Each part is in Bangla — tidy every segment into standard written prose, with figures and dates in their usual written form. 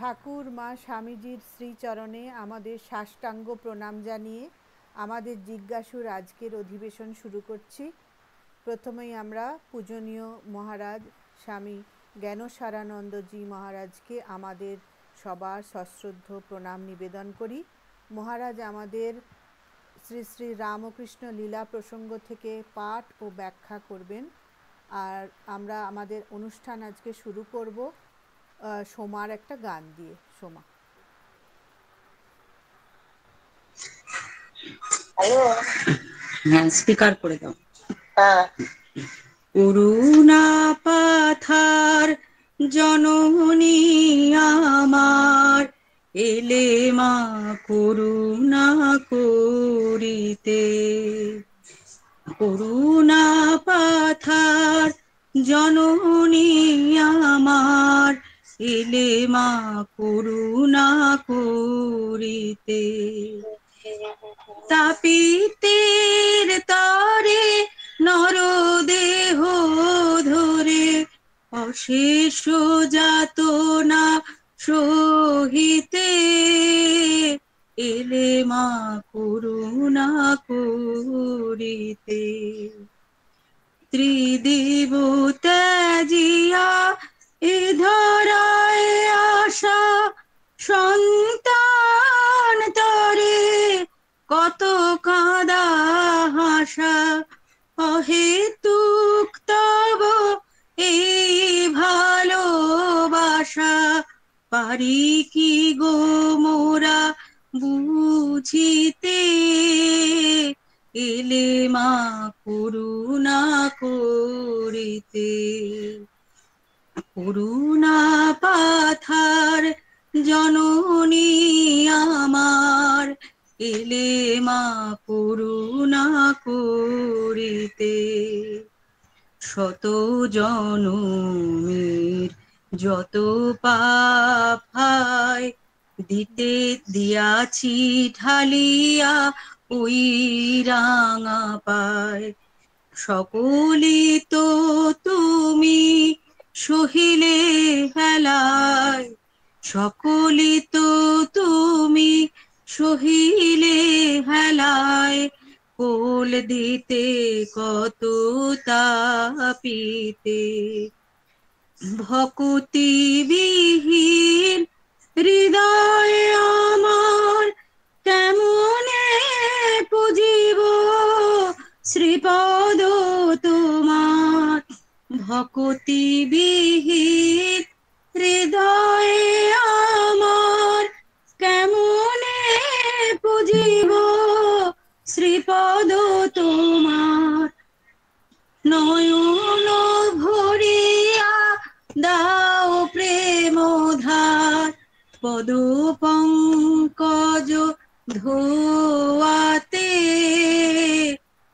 ঠাকুর মা স্বামীজির শ্রীচরণে আমাদের সাষ্টাঙ্গ প্রণাম জানিয়ে আমাদের জিজ্ঞাসুর আজকের অধিবেশন শুরু করছি। প্রথমেই আমরা পূজনীয় মহারাজ স্বামী জ্ঞানসারানন্দজি মহারাজকে আমাদের সবার সশ্রদ্ধ প্রণাম নিবেদন করি। মহারাজ আমাদের শ্রী শ্রী রামকৃষ্ণ লীলা প্রসঙ্গ থেকে পাঠ ও ব্যাখ্যা করবেন। আর আমরা আমাদের অনুষ্ঠান আজকে শুরু করব সোমার একটা গান দিয়ে। সোমা, হ্যালো। হ্যাঁ, স্পিকার করে দাও। করুণা পাথার জননী আমার, এলে মা করুণা করিতে। করুণা পাথার জননী আমার, এলে মা করুণা করিতে। তাপিতের তরে নরদেহ ধরে, অশেষ যাতনা সহিতে, এলে মা করুণা করিতে। ত্রিদেব ত্যাজিয়া এ ধরায় আশা, সন্তান তরে কত কাঁদা হাসা, অহেতুক তব এই ভালোবাসা, পারি কি গো মোরা বুঝিতে, এলে মা করুণা করিতে। করুণা পাথার জননী আমার, এলে মা করুণা করিতে। শত জনমের যত পাপ হায়, দিতে দিয়াছি ঢালিয়া ওই রাঙা পায়। সকলি তো তুমি সহিলে হেলায়, সকলি তো তুমি সহিলে হেলায়, কোল দিতে কত তাপিতে। ভক্তি বিহীন হৃদয় আমার, কেমনে পুজিব শ্রীপদ তোমার। ভক্তি বিহীন হৃদয় আমার, কেমনে পুজিব শ্রীপদ তোমার। নয়ন ভরিয়া দাও প্রেম ধার, পদ পঙ্কজ ধোয়াতে,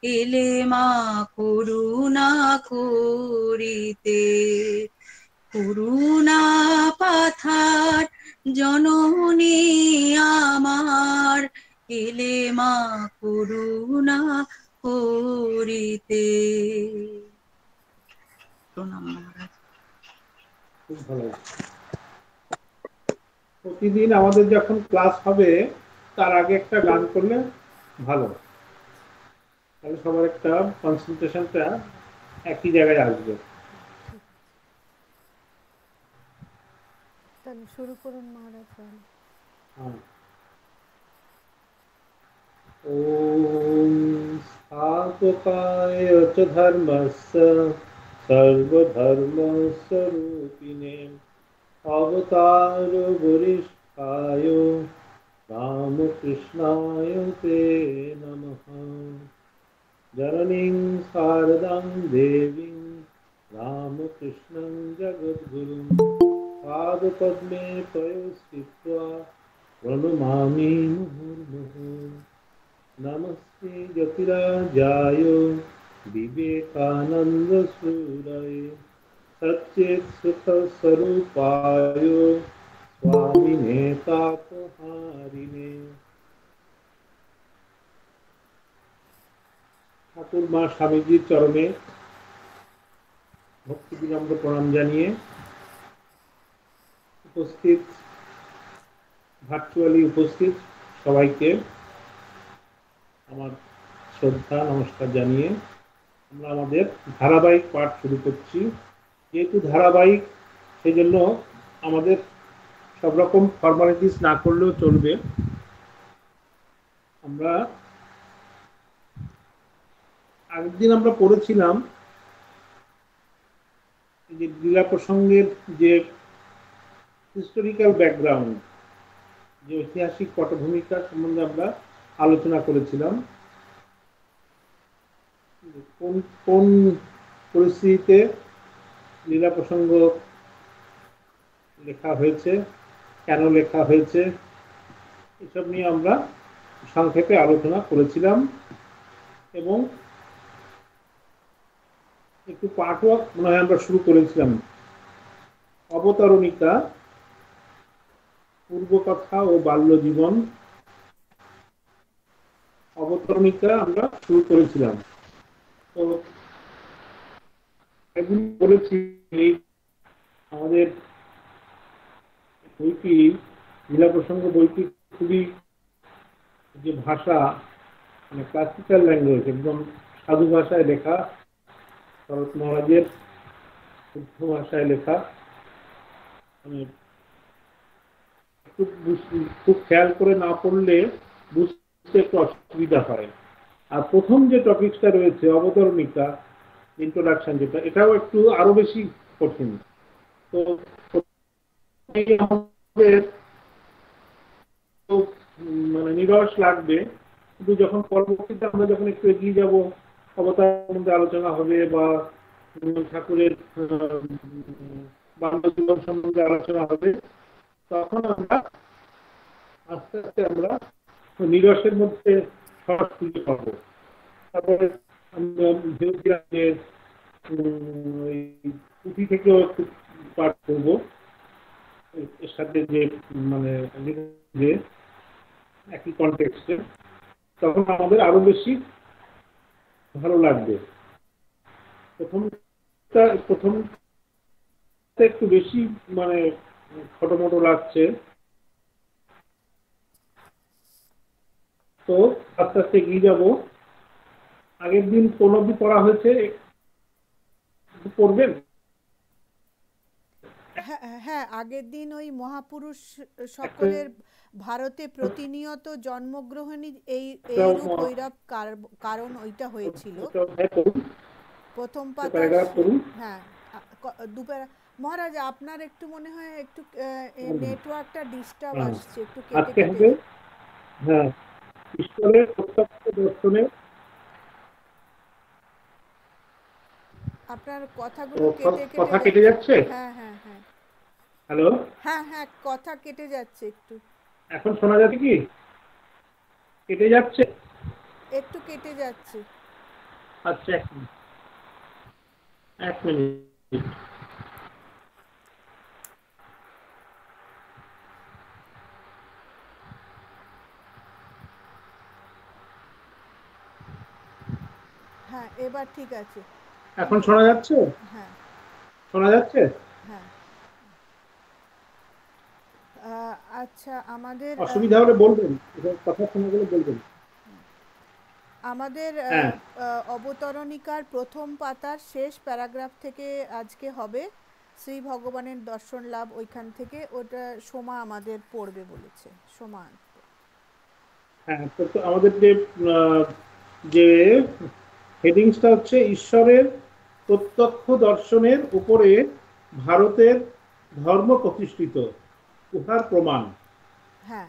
এলে মা করুণা করিতে। করুণা পাথার জননী আমার, এলে মা করুণা করিতে। প্রণাম মহারাজ। খুব ভালো। প্রতিদিন আমাদের যখন ক্লাস হবে তার আগে একটা গান করলে ভালো, তাহলে সবার একটা কনসেন্ট্রেশনটা একই জায়গায় আসবে। তাহলে শুরু করুন মহারাজ। ওম স্থাপকায় চ ধর্মস্য সর্বধর্মস্বরূপিণে অবতার বরিষ্ঠায় রামকৃষ্ণায় তে নমঃ। জননীং শারদাং দেবীং রামকৃষ্ণং জগদ্গুরুং পাদপদ্মে পয়োস্থিত্বা প্রণমামি মুহুর্মুহুঃ। নমস্তে জ্যোতিরাজায় বিবেকানন্দ সুরায় সচ্চিৎ সুখ স্বরূপায় স্বামিনে তাপহারিণে। ঠাকুর মা স্বামীজির চরণে ভক্তি বিনম্র প্রণাম জানিয়ে উপস্থিত ভার্চুয়ালি উপস্থিত সবাইকে আমার শ্রদ্ধা নমস্কার জানিয়ে আমরা আমাদের ধারাবাহিক পাঠ শুরু করছি। যেহেতু ধারাবাহিক, সেই জন্য আমাদের সব রকম ফর্মালিটিস না করলেও চলবে। আমরা আগের দিন আমরা পড়েছিলাম যে লীলা প্রসঙ্গের যে হিস্টোরিক্যাল ব্যাকগ্রাউন্ড, যে ঐতিহাসিক পটভূমিকা সম্বন্ধে আমরা আলোচনা করেছিলাম। কোন কোন পরিস্থিতিতে লীলা প্রসঙ্গ লেখা হয়েছে, কেন লেখা হয়েছে, এসব নিয়ে আমরা সংক্ষেপে আলোচনা করেছিলাম। এবং একটু পাঠওয়ার্ক মনে হয় আমরা শুরু করেছিলাম। অবতারণিকা, পূর্বকথা ও বাল্য জীবন, অবতারণিকা আমরা শুরু করেছিলাম। তো এগুলি বলেছি, আমাদের বইটি, লীলা প্রসঙ্গ বইটি খুবই, যে ভাষা, মানে ক্লাসিক্যাল ল্যাঙ্গুয়েজ, একদম সাধু ভাষায় লেখা, শরৎ মহারাজের শুদ্ধ ভাষায় লেখা। মানে একটু খুব খেয়াল করে না পড়লে বুঝতে একটু অসুবিধা হয়। আর প্রথম যে টপিকটা রয়েছে অবতারণিকা, ইন্ট্রোডাকশন, যেটা, এটাও একটু আরো বেশি কঠিন। তো আমাদের মানে নিরস লাগবে, কিন্তু যখন পরবর্তীতে আমরা যখন একটু এগিয়ে যাব, অবতার সম্বন্ধে আলোচনা হবে বা ঠাকুরের বাল্য জীবন সম্বন্ধে আলোচনা হবে, তখন আমরা আস্তে আস্তে আমরা নিরসের মধ্যে সহজ খুঁজে পাবো। তারপরে আমরা ভেবেছিলাম যে পুঁথি থেকেও একটু পাঠ করবো, এর সাথে যে মানে যে একই কনটেক্সটে, তখন আমাদের আরো বেশি ভালো লাগবে। প্রথম একটু বেশি মানে ছোটমোটো লাগছে, তো আস্তে আস্তে এগিয়ে যাবো। আগের দিন কোন অবধি পড়া হয়েছে পড়বেন? হ্যাঁ, আগের দিন ওই মহাপুরুষ সকলের ভারতে প্রতিনিয়ত জন্মগ্রহণই এইরূপ ঐরূপ কারণ ওইটা হয়েছিল প্রথম পাতা। হ্যাঁ, মহারাজ আপনার একটু মনে হয় একটু নেটওয়ার্কটা ডিস্টার্ব আসছে, একটু কেটে কেটে। হ্যাঁ, ঈশ্বরের প্রত্যক্ষ দর্শনে আপনার কথাগুলো কথা কেটে যাচ্ছে। হ্যাঁ হ্যাঁ হ্যাঁ, হ্যালো, হ্যাঁ হ্যাঁ, কথা কেটে যাচ্ছে একটু। এখন শোনা যাচ্ছে কি? কেটে যাচ্ছে, একটু কেটে যাচ্ছে। আচ্ছা, এক মিনিট। হ্যাঁ, এবার ঠিক আছে। এখন শোনা যাচ্ছে? হ্যাঁ, শোনা যাচ্ছে। হ্যাঁ, আচ্ছা, আমাদের অসুবিধা হলে বলবেন, কথা শোনা গেলে বলবেন। আমাদের অবতরণিকার প্রথম পাতার শেষ প্যারাগ্রাফ থেকে আজকে হবে শ্রী ভগবানের দর্শন লাভ, ওইখান থেকে। ওটা সোমা আমাদের পড়বে বলেছে। সোমা, হ্যাঁ, তো আমাদের যে হেডিংসটা হচ্ছে ঈশ্বরের প্রত্যক্ষ দর্শনের উপরে ভারতের ধর্ম প্রতিষ্ঠিত, উহার প্রমাণ। হ্যাঁ,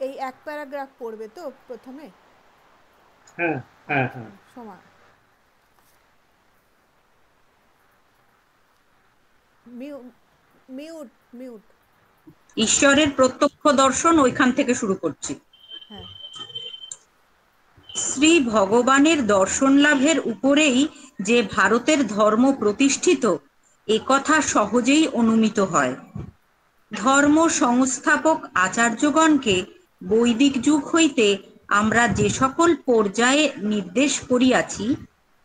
এই এক প্যারাগ্রাফ পড়বে তো প্রথমে। হ্যাঁ হ্যাঁ হ্যাঁ, সোমা, মিউট মিউট। ঈশ্বরের প্রত্যক্ষ দর্শন ওইখান থেকে শুরু করছি। হ্যাঁ, শ্রী ভগবানের দর্শন লাভের উপরেই যে ভারতের ধর্ম প্রতিষ্ঠিত, একথা সহজেই অনুমিত হয়। ধর্ম সংস্থাপক আচার্যগণকে বৈদিক যুগ হইতে আমরা যে সকল পর্যায়ে নির্দেশ করিয়াছি,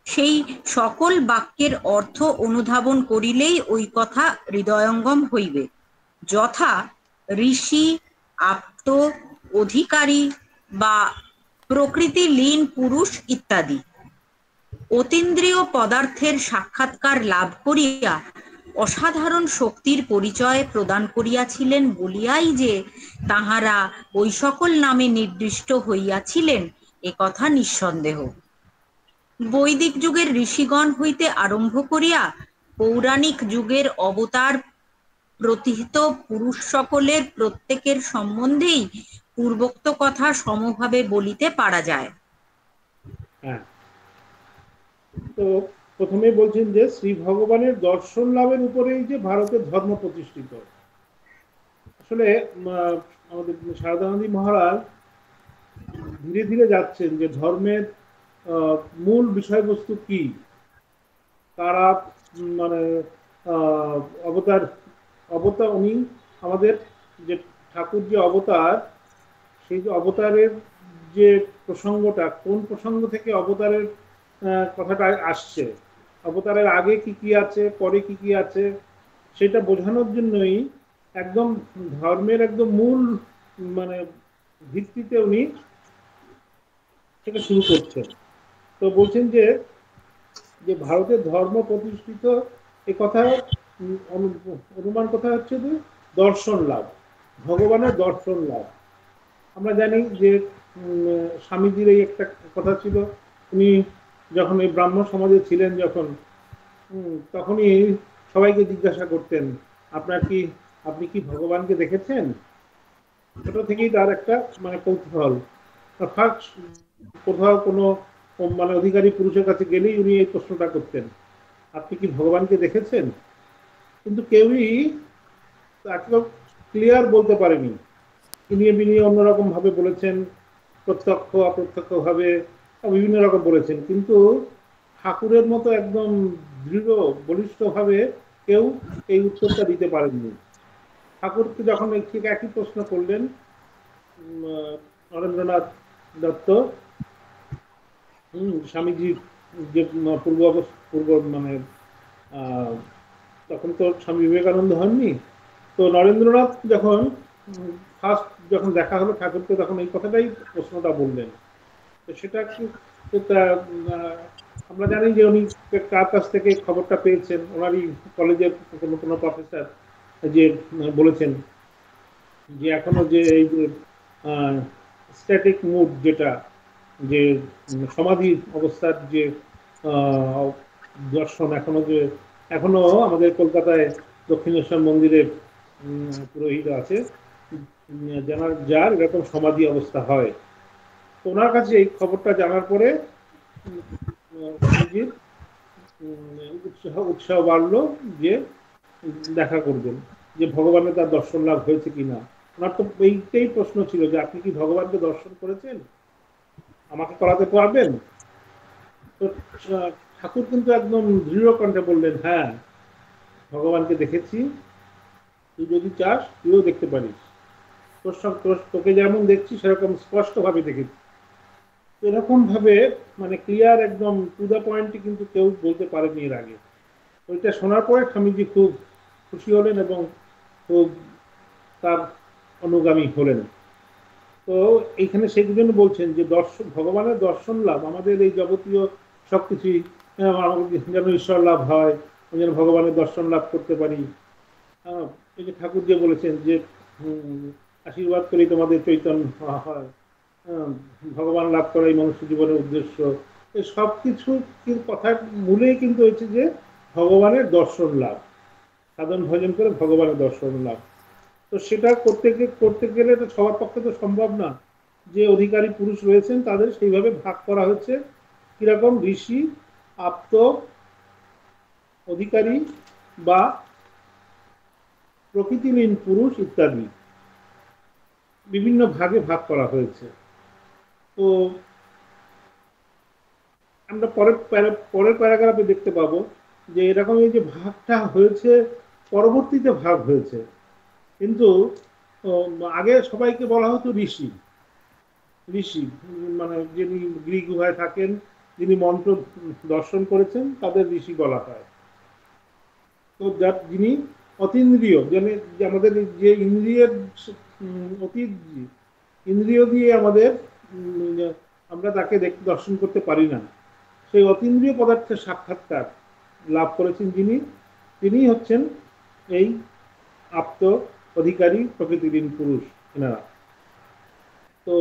সেই সকল বাক্যের অর্থ অনুধাবন করিলেই ওই কথা হৃদয়ঙ্গম হইবে। যথা, ঋষি, আপ্ত, অধিকারী বা প্রকৃতি লীন পুরুষ ইত্যাদি। অতীন্দ্রিয় পদার্থের সাক্ষাৎকার লাভ করিয়া অসাধারণ শক্তির পরিচয় প্রদান করিয়াছিলেন বলিয়াই যে তাঁহারা ওই সকল নামে নির্দিষ্ট হইয়াছিলেন একথা নিঃসন্দেহ। বৈদিক যুগের ঋষিগণ হইতে আরম্ভ করিয়া পৌরাণিক যুগের অবতার প্রতিহিত পুরুষ সকলের প্রত্যেকের সম্বন্ধেই পূর্বোক্ত কথা সমভাবে বলিতে পারা যায়। হ্যাঁ, তো প্রথমেই বলছেন যে শ্রী ভগবানের দর্শন লাভের উপরেই যে ভারতের ধর্ম প্রতিষ্ঠিত। আসলে আমাদের সারদানন্দী মহারাজ ধীরে ধীরে যাচ্ছেন যে ধর্মের মূল বিষয়বস্তু কি, তারা মানে অবতার অবতার উনি আমাদের যে ঠাকুর যে অবতার, সেই যে অবতারের যে প্রসঙ্গটা, কোন প্রসঙ্গ থেকে অবতারের কথাটা আসছে, অবতারের আগে কি কি আছে, পরে কি কি আছে, সেটা বোঝানোর জন্যই একদম ধর্মের একদম মূল মানে ভিত্তিতে উনি সেটা শুরু করছেন। তো বলছেন যে যে ভারতের ধর্ম প্রতিষ্ঠিত এ কথা অনুমান কথা হচ্ছে যে দর্শন লাভ, ভগবানের দর্শন লাভ। আমরা জানি যে স্বামীজির এই একটা কথা ছিল, উনি যখন এই ব্রাহ্মণ সমাজে ছিলেন যখন, তখনই সবাইকে জিজ্ঞাসা করতেন আপনি কি ভগবানকে দেখেছেন? ছোট থেকেই তার একটা মানে কৌতূহল। কোথাও কোনো মানে অধিকারী পুরুষের কাছে গেলেই উনি এই প্রশ্নটা করতেন, আপনি কি ভগবানকে দেখেছেন? কিন্তু কেউই তাকে ক্লিয়ার বলতে পারেনি। ইনিয়ে বিনিয়ে অন্যরকম ভাবে বলেছেন, প্রত্যক্ষ অপ্রত্যক্ষ ভাবে বিভিন্ন রকম বলেছেন, কিন্তু ঠাকুরের মতো একদম দৃঢ় বলিষ্ঠ ভাবে কেউ এই উত্তরটা দিতে পারেননি। ঠাকুরকে যখন ঠিক একই প্রশ্ন করলেন নরেন্দ্রনাথ দত্ত, স্বামীজির যে পূর্ব মানে তখন তো স্বামী বিবেকানন্দ হননি, তো নরেন্দ্রনাথ যখন ফার্স্ট যখন দেখা হলো ঠাকুরকে, তখন এই কথাটাই প্রশ্নটা বললেন। তো সেটা কি আমরা জানি যে উনি কার কাছ থেকে খবরটা পেয়েছেন, ওনারই কলেজের কোনো প্রফেসর যে বলেছেন যে এখনো যে এই যে স্ট্যাটিক মুড, যেটা যে সমাধি অবস্থার যে দর্শন এখনো আমাদের কলকাতায় দক্ষিণেশ্বর মন্দিরে পুরোহিত আছে যার এরকম সমাধি অবস্থা হয়। ওনার কাছে এই খবরটা জানার পরে উৎসাহ বাড়লো যে দেখা করবেন, যে ভগবানের তার দর্শন লাভ হয়েছে কিনা। ওনার তো এইটাই প্রশ্ন ছিল যে আপনি কি ভগবানকে দর্শন করেছেন, আমাকে করাতে পারবেন? তো ঠাকুর কিন্তু একদম দৃঢ় কণ্ঠে বললেন, হ্যাঁ ভগবানকে দেখেছি, তুই যদি চাস তুইও দেখতে পারিস, তোকে যেমন দেখছি সেরকম স্পষ্ট ভাবে দেখেছি। এরকম ভাবে মানে ক্লিয়ার একদম টু দ্য পয়েন্টে কিন্তু কেউ বলতে পারেনি এর আগে। ওইটা শোনার পরে স্বামীজি খুব খুশি হলেন এবং খুব তার অনুগামী হলেন। তো এইখানে সেই জন্য বলছেন যে ভগবানের দর্শন লাভ আমাদের এই যাবতীয় সবকিছুই যেন ঈশ্বর লাভ হয়, যেন ভগবানের দর্শন লাভ করতে পারি। এই যে ঠাকুর যে বলেছেন যে আশীর্বাদ করেই তোমাদের চৈতন্য হয়, ভগবান লাভ করাই মনুষ্য জীবনের উদ্দেশ্য, এই সব কিছু কথার মূলেই কিন্তু হচ্ছে যে ভগবানের দর্শন লাভ, সাধন ভজন করে ভগবানের দর্শন লাভ। তো সেটা করতে গেলে তো সবার পক্ষে তো সম্ভব না। যে অধিকারী পুরুষ রয়েছেন তাদের সেইভাবে ভাগ করা হচ্ছে, কিরকম ঋষি, আপ্ত, অধিকারী বা প্রকৃতিলীন পুরুষ ইত্যাদি বিভিন্ন ভাগে ভাগ করা হয়েছে। তো আমরা পরের প্যারাগ্রাফে দেখতে পাবো যে এরকম এই যে ভাগটা হয়েছে পরবর্তীতে ভাগ হয়েছে, কিন্তু আগে সবাইকে বলা হতো ঋষি। ঋষি মানে যিনি গৃহ গুহায় থাকেন, যিনি মন্ত্র দর্শন করেছেন তাদের ঋষি বলা হয়। তো যিনি অতীন্দ্রিয় মানে যে আমাদের যে ইন্দ্রিয়ের অতীত ইন্দ্রিয় দিয়ে আমাদের আমরা তাকে দর্শন করতে পারি না, সেই অতীন্দ্রিয় পদার্থের সাক্ষাৎকার লাভ করেছেন যিনি, তিনি হচ্ছেন এই আপ্ত অধিকারী প্রকৃতিহীন পুরুষ এনারা। তো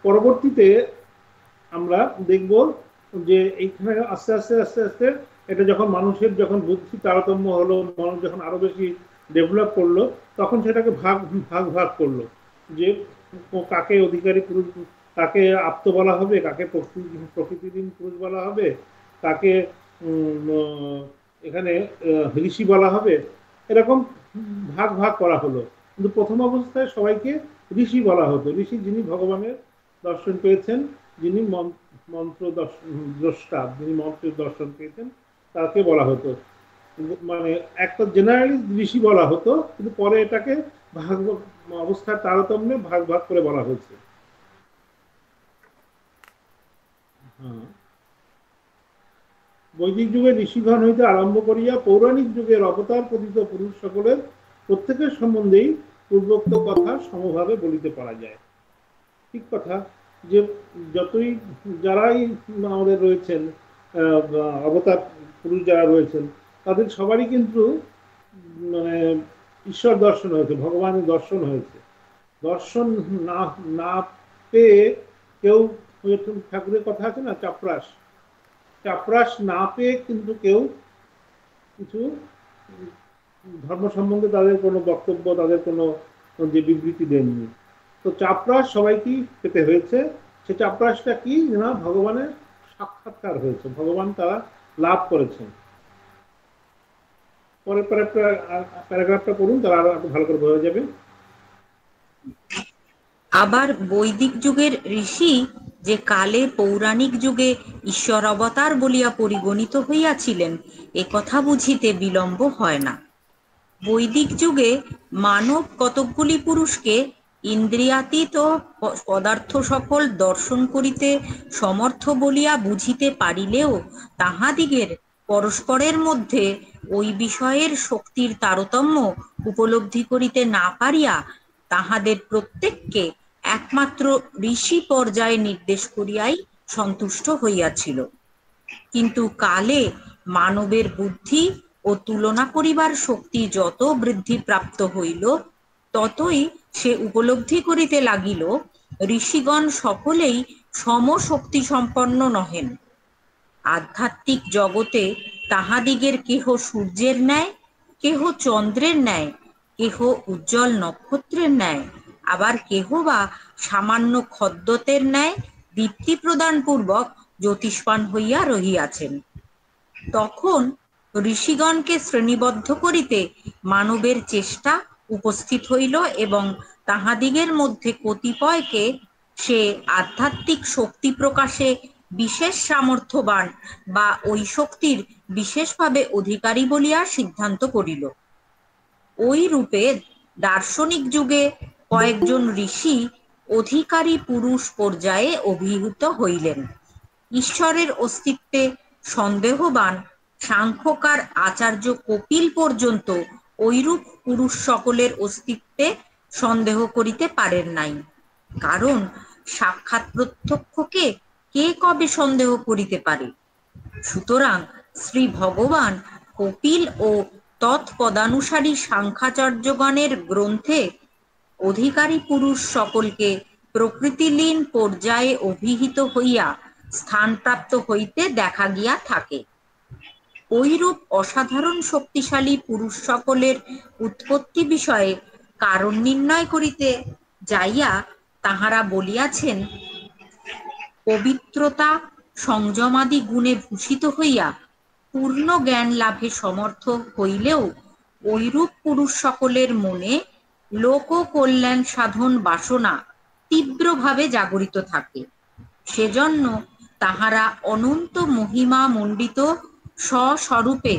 পরবর্তীতে আমরা দেখব যে এইখানে আস্তে আস্তে আস্তে আস্তে এটা যখন মানুষের যখন বুদ্ধি তারতম্য হলো, মানুষ যখন আরো বেশি ডেভেলপ করলো, তখন সেটাকে ভাগ ভাগ ভাগ করলো যে কাকে অধিকারী পুরুষ, কাকে আপ্ত বলা হবে, কাকে প্রকৃতিহীন পুরুষ বলা হবে, কাকে এখানে ঋষি বলা হবে, এরকম ভাগ ভাগ করা হলো। কিন্তু প্রথম অবস্থায় সবাইকে ঋষি বলা হতো। ঋষি যিনি ভগবানের দর্শন পেয়েছেন, যিনি মন্ত্র দ্রষ্টা, যিনি মন্ত্রের দর্শন পেয়েছেন, তাকে বলা হতো। মানে একটা জেনারেলি ঋষি বলা হতো, কিন্তু পরে এটাকে ভাগ অবস্থার তারতম্যে ভাগ ভাগ করে বলা হয়েছে। বৈদিক যুগে ঋষিগণ হইতে আরম্ভ করিয়া পৌরাণিক যুগের অবতার পতিত পুরুষ সকলের প্রত্যেকের সম্বন্ধেই পূর্বোক্ত কথা সমভাবে বলিতে পারা যায়। ঠিক কথা, যে যতই যারাই আমাদের রয়েছেন অবতার পুরুষ যারা রয়েছেন, তাদের সবারই কিন্তু মানে ঈশ্বর দর্শন হয়েছে, ভগবানের দর্শন হয়েছে। দর্শন না না পেয়ে কেউ, ঠাকুরের কথা আছে না, চাপরাস, চাপরাস না পেয়ে কিন্তু কেউ কিছু ধর্ম সম্বন্ধে তাদের কোনো বক্তব্য, তাদের কোনো যে বিবৃতি দেননি। তো চাপরাস সবাইকেই পেতে হয়েছে। সে চাপরাসটা কি না, ভগবানের সাক্ষাৎকার হয়েছে, ভগবান তারা লাভ করেছেন। পরের প্যারাগ্রাফটা পড়ুন, তারা আরো ভালো করে বোঝা যাবে। আবার বৈদিক যুগের ঋষি যে কালে পৌরাণিক যুগে ঈশ্বর অবতার বলিয়া পরিগণিত হইয়াছিলেন, এ কথা বুঝিতে বিলম্ব হয় না। বৈদিক যুগে মানব কতকগুলি পুরুষকে ইন্দ্রিয়াতীত পদার্থ সকল দর্শন করিতে সমর্থ বলিয়া বুঝিতে পারিলেও তাহাদিগের পরস্পরের মধ্যে ওই বিষয়ের শক্তির তারতম্য উপলব্ধি করিতে না পারিয়া তাহাদের প্রত্যেককে একমাত্র ঋষি পর্যায়ে নির্দেশ করিয়াই সন্তুষ্ট হইয়াছিল। কিন্তু কালে মানবের বুদ্ধি ও তুলনা করিবার শক্তি যত বৃদ্ধি প্রাপ্ত হইল, ততই সে উপলব্ধি করিতে লাগিল ঋষিগণ সকলেই সমশক্তি সম্পন্ন নহেন। আধ্যাত্মিক জগতে তাহাদিগের কেহ সূর্যের ন্যায়, কেহ চন্দ্রের ন্যায়, কেহ উজ্জ্বল নক্ষত্রের ন্যায়, আবার কেহ বা সামান্য খদ্যোতের ন্যায় দীপ্তি প্রদান পূর্বক জ্যোতিষ্মান হইয়া রহিয়াছেন। তখন ঋষিগণকে শ্রেণীবদ্ধ করিতে মানবের চেষ্টা উপস্থিত হইল এবং তাহাদিগের মধ্যে কতিপয়কে সে আধ্যাত্মিক শক্তি প্রকাশে বিশেষ সামর্থ্যবান বা ওই শক্তির বিশেষভাবে অধিকারী বলিয়া সিদ্ধান্ত করিল। ওই রূপে দার্শনিক যুগে কয়েকজন ঋষি অধিকারী পুরুষ পর্যায়ে অভিহিত হইলেন। ঈশ্বরের অস্তিত্বে সন্দেহবান সাংখ্যকার আচার্য কপিল পর্যন্ত ঐরূপ পুরুষ সকলের অস্তিত্বে সন্দেহ করিতে পারেন নাই। কারণ সাক্ষাৎ প্রত্যক্ষকে কে কবে সন্দেহ করিতে পারে? সুতরাং শ্রী ভগবান কপিল ও তৎপদানুসারী সাংখ্যাচার্যগণের গ্রন্থে অধিকারী পুরুষ সকলকে প্রকৃতিলীন পর্যায়ে অভিহিত হইয়া স্থানপ্রাপ্ত হইতে দেখা গিয়া থাকে। ঐরূপ অসাধারণ শক্তিশালী পুরুষ সকলের উৎপত্তি বিষয়ে কারণ নির্ণয় করিতে যাইয়া তাহারা বলিয়াছেন, পবিত্রতা সংযমাদি গুণে ভূষিত হইয়া পূর্ণ জ্ঞান লাভে সমর্থ হইলেও ঐরূপ পুরুষ সকলের মনে লোক কল্যাণ সাধন বাসনা তীব্রভাবে জাগরিত থাকে। সেজন্য তাহারা অনন্ত মহিমা মণ্ডিত স্বস্বরূপে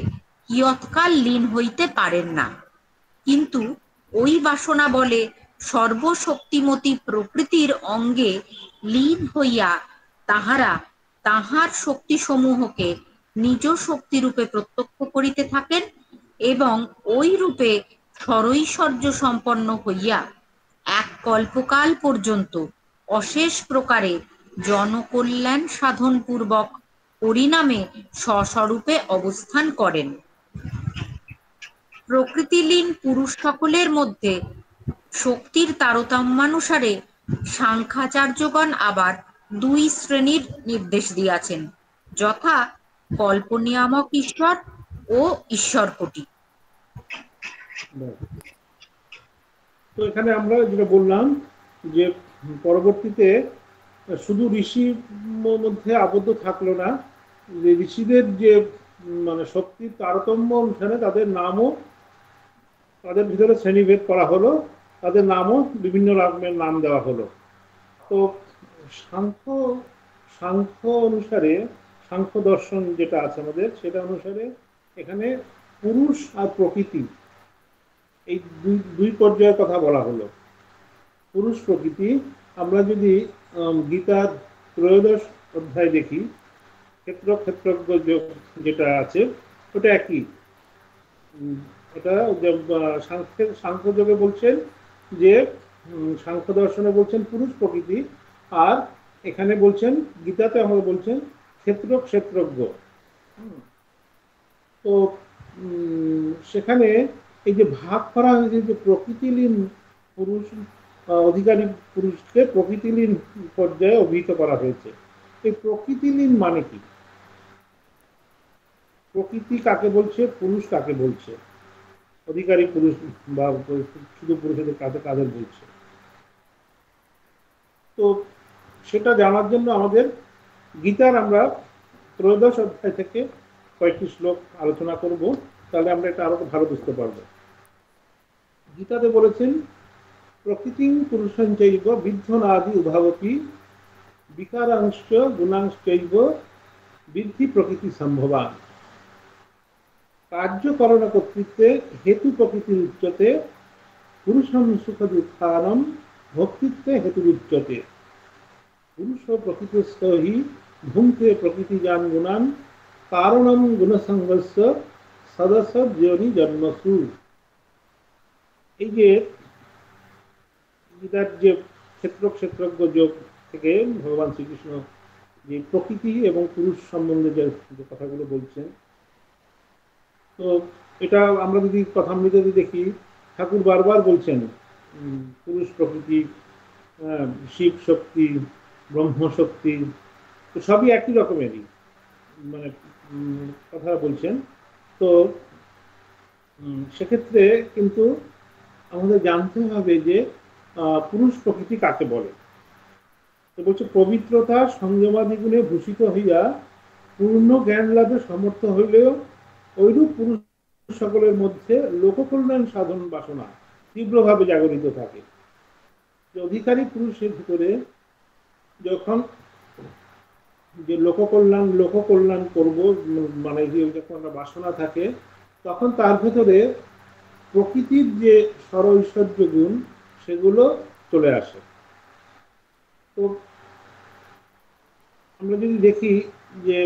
কিয়ৎকাল লীন হইতে পারেন না। কিন্তু ওই বাসনা বলে সর্বশক্তিমতী প্রকৃতির অঙ্গে লীন হইয়া তাহারা তাহার শক্তিসমূহকে নিজ শক্তিরূপে প্রত্যক্ষ করিতে থাকেন এবং ওই রূপে স্বরৈশ্বর্য সম্পন্ন হইয়া এক কল্পকাল পর্যন্ত অশেষ প্রকারে জনকল্যাণ সাধনপূর্বক পরিণামে স্বস্বরূপে অবস্থান করেন। প্রকৃতিলীন পুরুষ সকলের মধ্যে শক্তির তারতম্যানুসারে সাংখ্যাচার্যগণ আবার দুই শ্রেণীর নির্দেশ দিয়াছেন, যথা কল্পনিয়ামক ঈশ্বর ও ঈশ্বরকোটি। তো এখানে আমরা যেটা বললাম যে পরবর্তীতে শুধু ঋষির মধ্যে আবদ্ধ থাকলো না, যে ঋষিদের যে মানে শক্তির তারতম্য অনুসারে তাদের নামও, তাদের ভিতরে শ্রেণীভেদ করা হলো, তাদের নামও বিভিন্ন রকমের নাম দেওয়া হলো। তো সাংখ্য সাংখ্য অনুসারে, সাংখ্য দর্শন যেটা আছে আমাদের, সেটা অনুসারে এখানে পুরুষ আর প্রকৃতি এই দুই পর্যায়ের কথা বলা হলো। পুরুষ প্রকৃতি, আমরা যদি গীতার 13 অধ্যায় দেখি, ক্ষেত্র ক্ষেত্রজ্ঞ যেটা আছে ওটা একই। এটা সাংখ্য যোগে বলছেন যে সাংখ্য দর্শনে বলছেন পুরুষ প্রকৃতি, আর এখানে বলছেন গীতাতে আমরা বলছেন ক্ষেত্র ক্ষেত্রজ্ঞ। তো সেখানে এই যে ভাগ করা হয়েছে যে প্রকৃতিলীন পুরুষ, অধিকারী পুরুষকে প্রকৃতিলীন পর্যায়ে অভিহিত করা হয়েছে। এই প্রকৃতিলীন মানে কি? প্রকৃতি কাকে বলছে, পুরুষ কাকে বলছে, অধিকারী পুরুষ বা শুধু পুরুষদের কাদের বলছে? তো সেটা জানার জন্য আমাদের গীতার আমরা 13 অধ্যায় থেকে কয়েকটি শ্লোক আলোচনা করব, তাহলে আমরা এটা আরো ভালো বুঝতে পারবো। গীতাতে বলেছেন, প্রকৃতিং পুরুষঞ্চৈব বিদ্ধনাদি উভাবপি বিকারাংশ গুণাংশৈব বৃদ্ধি প্রকৃতি সম্ভবান। কার্যকরণ কর্তৃত্বে হেতু প্রকৃতি উচ্যতে, পুরুষম সুখ দুঃখানম ভক্তিত্বে হেতু উচ্যতে। পুরুষ প্রকৃতিস্থ হি ভুঙ্ক্তে প্রকৃতিজান গুণান কারণম গুণসংঘর্ষ সদস্য যোনি জন্মসু। এই যে গীতার যে ক্ষেত্র ক্ষেত্রজ্ঞ যোগ থেকে ভগবান শ্রীকৃষ্ণ যে প্রকৃতি এবং পুরুষ সম্বন্ধে যে কথাগুলো বলছেন, তো এটা আমরা যদি কথামৃতে দেখি, ঠাকুর বারবার বলছেন পুরুষ প্রকৃতি, শিব শক্তি, ব্রহ্ম শক্তি, তো সবই একই রকমেরই মানে কথা বলছেন। তো সেক্ষেত্রে কিন্তু আমাদের জানতে হবে যে পুরুষ প্রকৃতি কাকে বলে। তো বলছে, পবিত্রতা সংযমাদি গুণে ভূষিত হইয়া পূর্ণ জ্ঞান লাভে সমর্থ হইলেও ঐরূপ পুরুষ সকলের মধ্যে লোককল্যাণ সাধন বাসনা তীব্রভাবে জাগরিত থাকে। অধিকারী পুরুষের ভিতরে যখন যে লোককল্যাণ করব মানে যখন একটা বাসনা থাকে, তখন তার ভেতরে প্রকৃতির যে স্বরৈশ্বর্য গুণ সেগুলো চলে আসে। তো আমরা যদি দেখি যে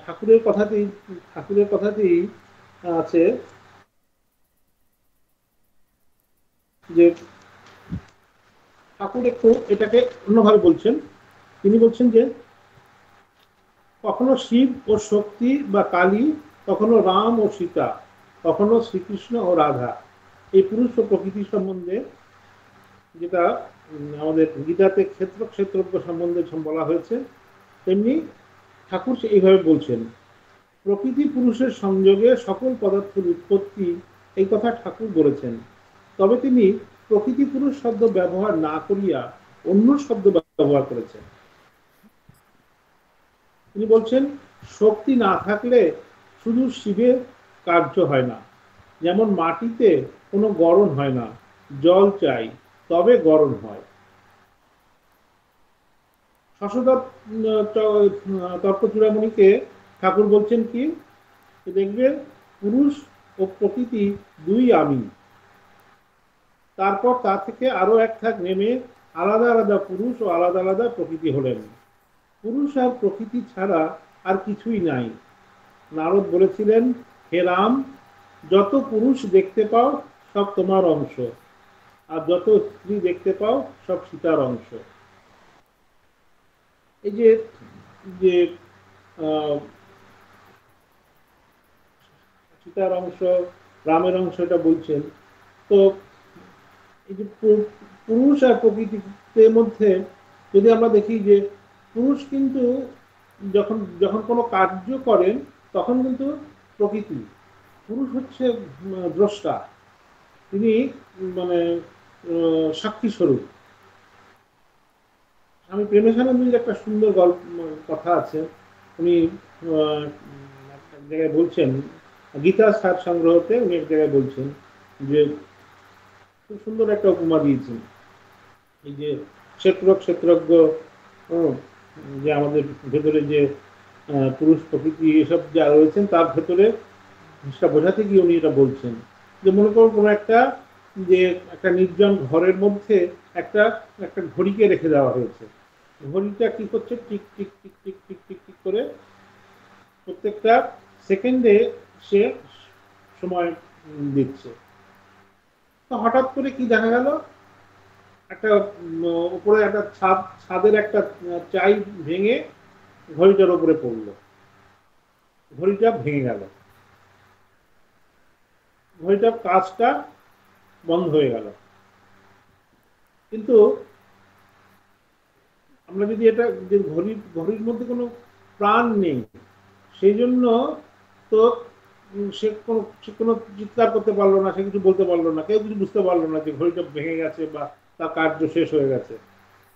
ঠাকুরের কথাতেই আছে যে ঠাকুর একটু এটাকে অন্যভাবে বলছেন। তিনি বলছেন যে কখনো শিব ও শক্তি বা কালী, কখনো রাম ও সীতা, কখনো শ্রীকৃষ্ণ ও রাধা, এই পুরুষ ও প্রকৃতি সম্বন্ধে যেটা আমাদের গীতাতে ক্ষেত্র ক্ষেত্রজ্ঞ সম্বন্ধে বলা হয়েছে, তেমনি ঠাকুর এইভাবে বলছেন, প্রকৃতি পুরুষের সংযোগে সকল পদার্থের উৎপত্তি, এই কথা ঠাকুর বলেছেন। তবে তিনি প্রকৃতি পুরুষ শব্দ ব্যবহার না করিয়া অন্য শব্দ ব্যবহার করেছেন। তিনি বলছেন, শক্তি না থাকলে শুধু শিবের কার্য হয় না। যেমন মাটিতে কোনো গড়ন হয় না, জল চাই তবে গড়ন হয়। শশধর তর্ক চূড়ামণিকে ঠাকুর বলছেন কি, দেখবে পুরুষ ও প্রকৃতি দুই আমি, তারপর তা থেকে আরো এক থাক নেমে আলাদা আলাদা পুরুষ ও আলাদা আলাদা প্রকৃতি হলেন। পুরুষ আর প্রকৃতি ছাড়া আর কিছুই নাই। নারদ বলেছিলেন, হে রাম, যত পুরুষ দেখতে পাও সব তোমার অংশ, আর যত স্ত্রী দেখতে পাও সব সীতার অংশ। এই যে যে সীতার অংশ, রামের অংশ, এটা বলছেন। তো এই যে পুরুষ আর প্রকৃতির মধ্যে যদি আমরা দেখি যে পুরুষ কিন্তু যখন যখন কোনো কার্য করেন তখন কিন্তু প্রকৃতি, পুরুষ হচ্ছে দ্রষ্টা, তিনি মানে সাক্ষী স্বরূপ। আমি প্রেমেশানন্দজির একটা সুন্দর গল্প কথা আছে, উনি এক জায়গায় বলছেন, গীতা সার সংগ্রহতে উনি এক জায়গায় বলছেন যে খুব সুন্দর একটা উপমা দিয়েছেন। এই যে ক্ষেত্রজ্ঞ, যে আমাদের ভেতরে যে পুরুষ প্রকৃতি এসব যা রয়েছেন তার ভেতরে সেটা বোঝাতে গিয়ে উনি এটা বলছেন যে মনে করো কোনো একটা যে একটা নির্জন ঘরের মধ্যে একটা একটা ঘড়িকে রেখে দেওয়া হয়েছে। ঘড়িটা কি করছে, tick tick tick tick tick tick tick করে প্রত্যেকটা সেকেন্ডে সে সময় দিচ্ছে। তো হঠাৎ করে কি দেখা গেল, একটা উপরে একটা ছাদের একটা চাই ভেঙে ঘড়িটার উপরে পড়লো, ঘড়িটা ভেঙে গেল, ঘড়িটার কাজটা বন্ধ হয়ে গেল। কিন্তু আমরা যদি এটা যে ঘড়ির মধ্যে কোনো প্রাণ নেই, সেই জন্য তো সে কোনো চিৎকার করতে পারলো না, সে কিছু বলতে পারলো না, কেউ কিছু বুঝতে পারলো না যে ঘড়িটা ভেঙে গেছে বা তার কার্য শেষ হয়ে গেছে।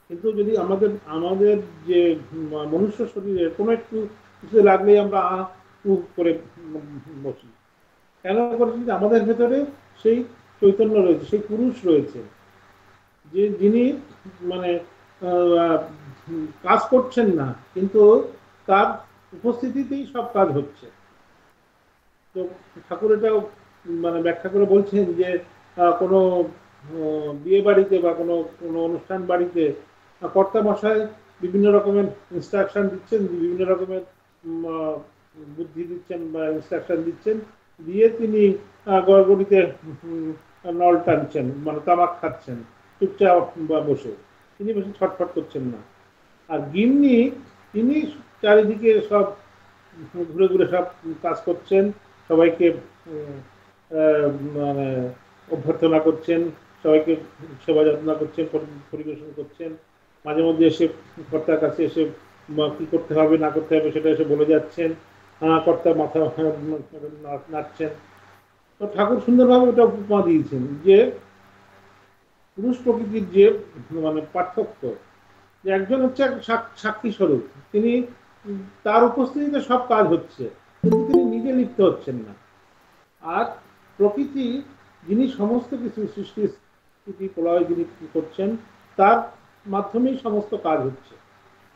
কিন্তু যদি আমাদের আমাদের যে মনুষ্য শরীরে কোনো একটু কিছু লাগলেই আমরা করে বসি, কেন করেছি? আমাদের ভেতরে সেই চৈতন্য রয়েছে, সেই পুরুষ রয়েছে, যে যিনি মানে কাজ করছেন না, কিন্তু তার উপস্থিতিতেই সব কাজ হচ্ছে। তো ঠাকুর এটাও মানে ব্যাখ্যা করে বলছেন যে কোনো বিয়ে বাড়িতে বা কোনো কোনো অনুষ্ঠান বাড়িতে কর্তা মশাই বিভিন্ন রকমের ইনস্ট্রাকশন দিচ্ছেন, বিভিন্ন রকমের বুদ্ধি দিচ্ছেন বা ইনস্ট্রাকশন দিচ্ছেন, দিয়ে তিনি গড়গড়িতে নল টানছেন, মানে তামাক খাচ্ছেন চুপচাপ বা বসে, তিনি বসে ছটফট করছেন না। আর গিন্নি তিনি চারিদিকে সব ঘুরে ঘুরে সব কাজ করছেন, সবাইকে মানে অভ্যর্থনা করছেন, সবাইকে সেবা যত্ন করছেন, পরিবেশন করছেন, মাঝে মধ্যে এসে কর্তার কাছে এসে কি করতে হবে না করতে হবে সেটা এসে বলে যাচ্ছেন, কর্তা মাথা নাড়ছেন। তো ঠাকুর সুন্দরভাবে ওটা উপমা দিয়েছেন যে পুরুষ প্রকৃতির যে মানে পার্থক্য, যে একজন হচ্ছে সাক্ষী স্বরূপ, তিনি তার উপস্থিতিতে সব কাজ হচ্ছে কিন্তু তিনি নিজে লিপ্ত হচ্ছেন না। আর প্রকৃতি যিনি সমস্ত কিছু সৃষ্টি স্থিতি প্রলয় যিনি করছেন, তার মাধ্যমেই সমস্ত কাজ হচ্ছে।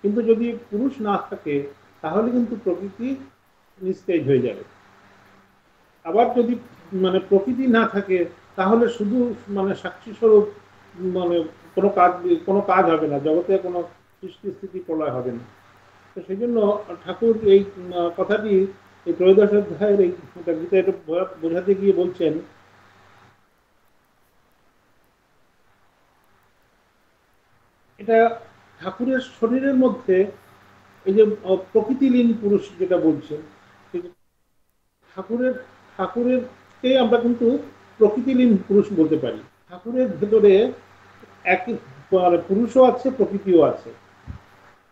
কিন্তু যদি পুরুষ না থাকে তাহলে কিন্তু প্রকৃতি নিস্তেজ হয়ে যাবে। আবার যদি মানে প্রকৃতি না থাকে তাহলে শুধু মানে সাক্ষী স্বরূপ মানে কোনো কাজ হবে না, জগতে কোনো সৃষ্টি স্থিতি প্রলয় হবে না। তো সেই জন্য ঠাকুর এই কথাটি এই ত্রয়োদশ অধ্যায়ের এই গীতা এটা বোঝাতে গিয়ে বলছেন, এটা ঠাকুরের শরীরের মধ্যে এই যে প্রকৃতিলীন পুরুষ যেটা বলছেন, ঠাকুরেরকে আমরা কিন্তু প্রকৃতিলীন পুরুষ বলতে পারি। ঠাকুরের ভেতরে একই পুরুষও আছে, প্রকৃতিও আছে।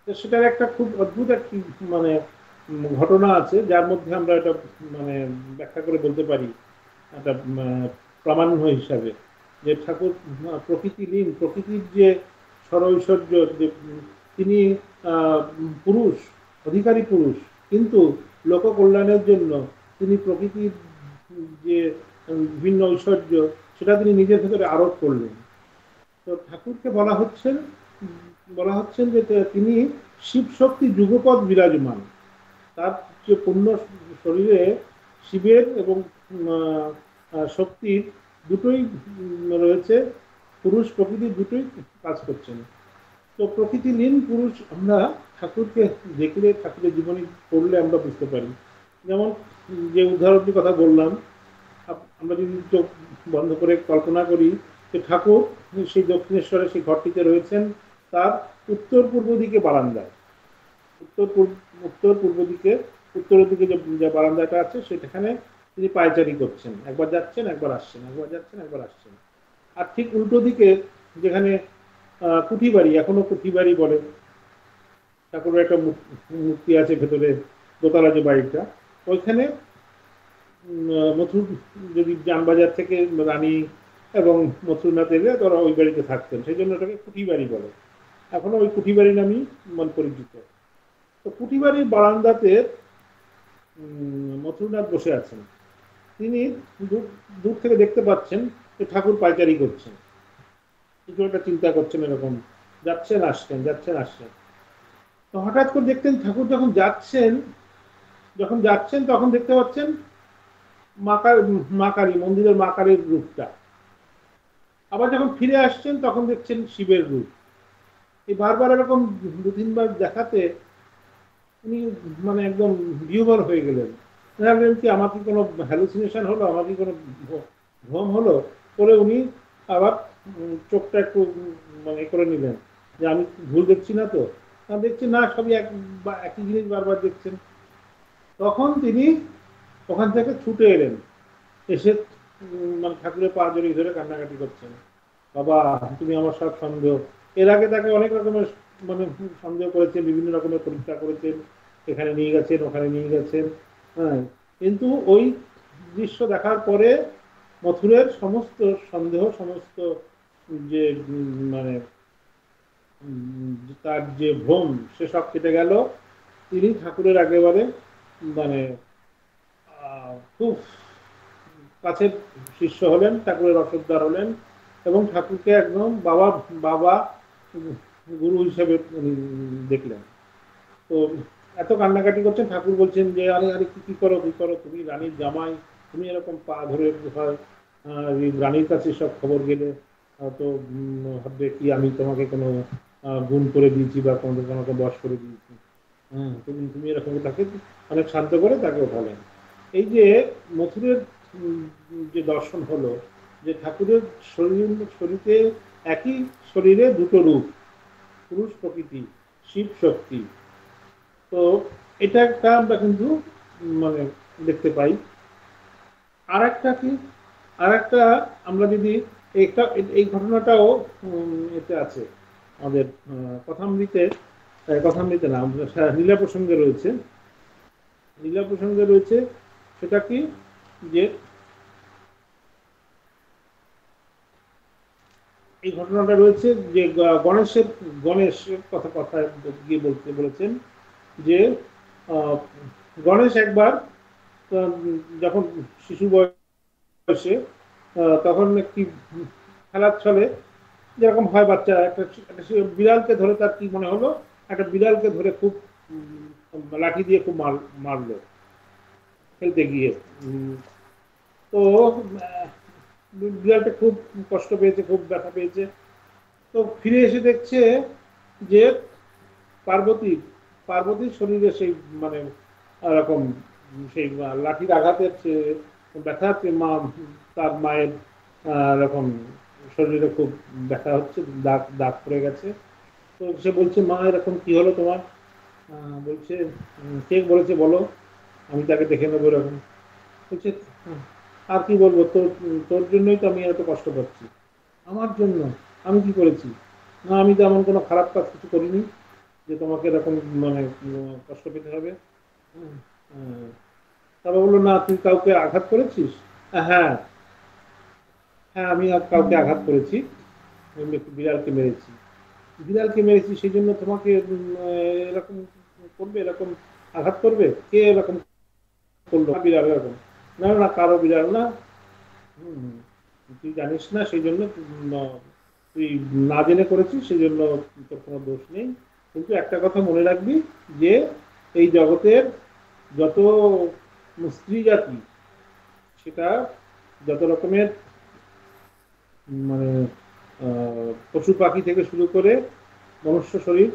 সেটার একটা খুব অদ্ভুত একটি মানে ঘটনা আছে, যার মধ্যে আমরা এটা মানে ব্যাখ্যা করে বলতে পারি একটা প্রামাণ্য হিসাবে, যে ঠাকুর প্রকৃতিলীন, প্রকৃতির যে সরৈশ্বর্য, যে তিনি পুরুষ, অধিকারী পুরুষ, কিন্তু লোক কল্যাণের জন্য তিনি প্রকৃতির যে বিভিন্ন ঐশ্বর্য সেটা তিনি নিজের ভেতরে আরোপ করলেন। তো ঠাকুরকে বলা হচ্ছেন যে তিনি শিব শক্তি যুগপৎ বিরাজমান, তার যে পূর্ণ শরীরে শিবের এবং শক্তির দুটোই রয়েছে, পুরুষ প্রকৃতি দুটোই কাজ করছেন। তো প্রকৃতিলীন পুরুষ আমরা ঠাকুরকে দেখলে, ঠাকুরের জীবনী পড়লে আমরা বুঝতে পারি। যেমন যে উদাহরণটির কথা বললাম আমরা যদি চোখ বন্ধ করে কল্পনা করি যে ঠাকুর সেই দক্ষিণেশ্বরে সেই ঘরটিতে রয়েছেন তার উত্তর পূর্ব দিকে বারান্দায়, উত্তর পূর্ব দিকে উত্তরের দিকে যে বারান্দাটা আছে সেখানে তিনি পায়চারি করছেন, একবার যাচ্ছেন একবার আসছেন, একবার যাচ্ছেন একবার আসছেন। আর ঠিক উল্টো দিকে যেখানে কুঠি বাড়ি, এখনো কুঠি বাড়ি বলে, ঠাকুরের একটা মূর্তি আছে ভেতরে, দোতলা যে বাড়িটা, ওইখানে মথুর যদি যানবাজার থেকে রানী এবং মথুরনাথ এলে তারা ওই বাড়িতে থাকতেন, সেই জন্য ওটাকে কুঠি বাড়ি বলে, এখনো ওই কুঠি বাড়ি নামই পরিচিত। তো কুঠি বাড়ির বারান্দাতে মথুরনাথ বসে আছেন, তিনি দূর থেকে দেখতে পাচ্ছেন যে ঠাকুর পাইকারি করছেন, কিছু একটা চিন্তা করছেন, এরকম যাচ্ছেন আসছেন যাচ্ছেন আসছেন। তো হঠাৎ করে দেখতেন ঠাকুর যখন যাচ্ছেন তখন দেখতে পাচ্ছেন মা কালী, মন্দিরের মা কালীর রূপটা। আবার যখন ফিরে আসছেন তখন দেখছেন শিবের রূপ। এই বারবার এরকম দু তিনবার দেখাতে উনি মানে একদম বিহ্বল হয়ে গেলেন। ভাবলেন কি আমার কি কোনো হ্যালুসিনেশন হলো, আমার কি কোনো ভ্রম হলো, করে উনি আবার চোখটা একটু মানে করে নিলেন যে আমি ভুল দেখছি না তো, দেখছি না সবই একই জিনিস বারবার দেখছেন। তখন তিনি ওখান থেকে ছুটে এলেন, এসে মানে ঠাকুরের পা জড়িয়ে ধরে কান্নাকাটি করছেন, বাবা তুমি আমার সব সন্দেহ। এর আগে তাকে অনেক রকমের মানে সন্দেহ করেছেন, বিভিন্ন রকমের পরীক্ষা করেছেন, এখানে নিয়ে গেছেন ওখানে নিয়ে গেছেন, হ্যাঁ, কিন্তু ওই দৃশ্য দেখার পরে মথুরের সমস্ত সন্দেহ, সমস্ত যে মানে তার যে ভ্রম সেসব কেটে গেল। তিনি ঠাকুরের একেবারে মানে খুব কাছের শিষ্য হলেন, ঠাকুরের রসদদার হলেন এবং ঠাকুরকে একদম বাবা বাবা গুরু হিসেবে উনি দেখলেন। তো এত কান্নাকাটি করছেন, ঠাকুর বলছেন যে আরে আরে কি করো কি করো, তুমি রানীর জামাই, তুমি এরকম পা ধরে হয় রানীর কাছে সব খবর গেলে তো ভাববে কি আমি তোমাকে কোনো গুণ করে দিয়েছি বা তোমাকে বশ করে দিয়েছি, হ্যাঁ তুমি তুমি এরকম। তাকে অনেক শান্ত করে তাকে ওঠালেন। এই যে মথুরের যে দর্শন হলো যে ঠাকুরের শরীরে একই শরীরে দুটো রূপ, পুরুষ প্রকৃতি, শিব শক্তি। তো এটা একটা আমরা কিন্তু মানে দেখতে পাই। আর একটা কি, আর একটা আমরা যদি এই ঘটনাটাও এতে আছে আমাদের কথামৃতে না, লীলা প্রসঙ্গে রয়েছে, লীলা প্রসঙ্গে রয়েছে। সেটা কি যে এই ঘটনাটা রয়েছে যে গণেশের কথা গিয়ে বলেছেন যে গণেশ একবার যখন শিশু বয়সে তখন একটি খেলার ছলে যেরকম হয় বাচ্চা একটা বিড়ালকে ধরে, তার কি মনে হলো একটা বিড়ালকে ধরে খুব লাঠি দিয়ে খুব মারলো খেলতে গিয়ে। তো বিড়ালটা খুব কষ্ট পেয়েছে, খুব ব্যথা পেয়েছে। তো ফিরে এসে দেখছে যে পার্বতীর শরীরে সেই মানে এরকম সেই লাঠির আঘাতের ব্যথা, তার মায়ের এরকম শরীরে খুব ব্যথা হচ্ছে, দাগ দাগ পড়ে গেছে। তো সে বলছে মা এরকম কি হলো তোমার? বলছে কে বলেছে বলো, আমি তাকে দেখে নেবো এরকম। বলছে আর কি বলবো, তোর জন্যই তো আমি এত কষ্ট পাচ্ছি। আমার জন্য? আমি কি করেছি? না আমি তো এমন কোনো খারাপ কাজ কিছু করিনি যে তোমাকে এরকম মানে কষ্ট পেতে হবে। তারপর বললো না তুই কাউকে আঘাত করেছিস? হ্যাঁ হ্যাঁ আমি কাউকে আঘাত করেছি, বিড়ালকে মেরেছি। বিড়ালকে মেরেছি সেই জন্য তোমাকে এরকম করবে, এরকম আঘাত করবে? কে এরকম করলো? বিড়াল এরকম? না না কারো বিড়াল না, তুই জানিস না সেই জন্য, তুই না জেনে করেছিস সেই জন্য তোর কোনো দোষ নেই। কিন্তু একটা কথা মনে রাখবি যে এই জগতের যত স্ত্রী জাতি, সেটা যত রকমের মানে পশু পাখি থেকে শুরু করে মনুষ্য শরীর,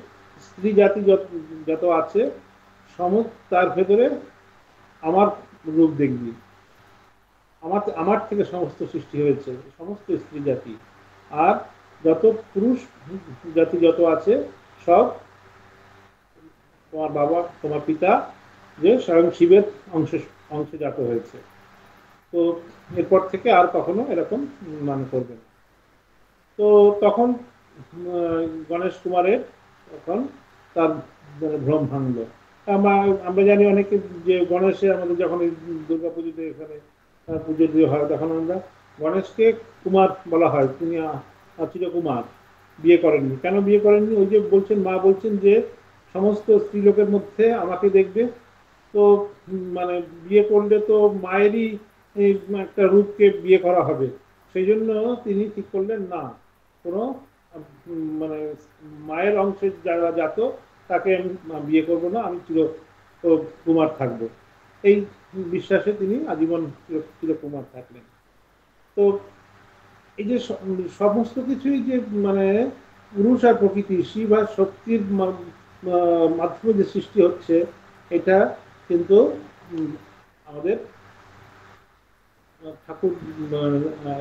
স্ত্রী জাতি যত আছে তার ভেতরে আমার রূপ দেখবি। আমার থেকে সমস্ত সৃষ্টি হয়েছে, সমস্ত স্ত্রী জাতি, আর যত পুরুষ জাতি যত আছে সব তোমার বাবা তোমার পিতা যে স্বয়ং শিবের অংশে জাত হয়েছে। তো এরপর থেকে আর কখনো এরকম মানে করবে না। তো তখন গণেশ কুমারের তখন তার ভ্রম ভাঙলো। আমরা আমরা জানি অনেকে যে গণেশে আমাদের যখন দুর্গা পুজোতে এখানে পুজো দিয়ে হয় তখন আমরা গণেশকে কুমার বলা হয়, তিনি চিরকুমার, বিয়ে করেননি। কেন বিয়ে করেননি? ওই যে বলছেন, মা বলছেন যে সমস্ত স্ত্রীলোকের মধ্যে আমাকে দেখবে, তো মানে বিয়ে করলে তো মায়েরই একটা রূপকে বিয়ে করা হবে, সেই জন্য তিনি ঠিক করলেন না, কোনো মানে মায়ের অংশের যারা জাত তাকে আমি বিয়ে করব না, আমি চিরকুমার থাকবো। এই বিশ্বাসে তিনি আজীবন চিরকুমার থাকলেন। তো এই যে সমস্ত কিছুই যে মানে পুরুষ আর প্রকৃতি, শিব আর শক্তির মাধ্যমে যে সৃষ্টি হচ্ছে, এটা কিন্তু আমাদের ঠাকুর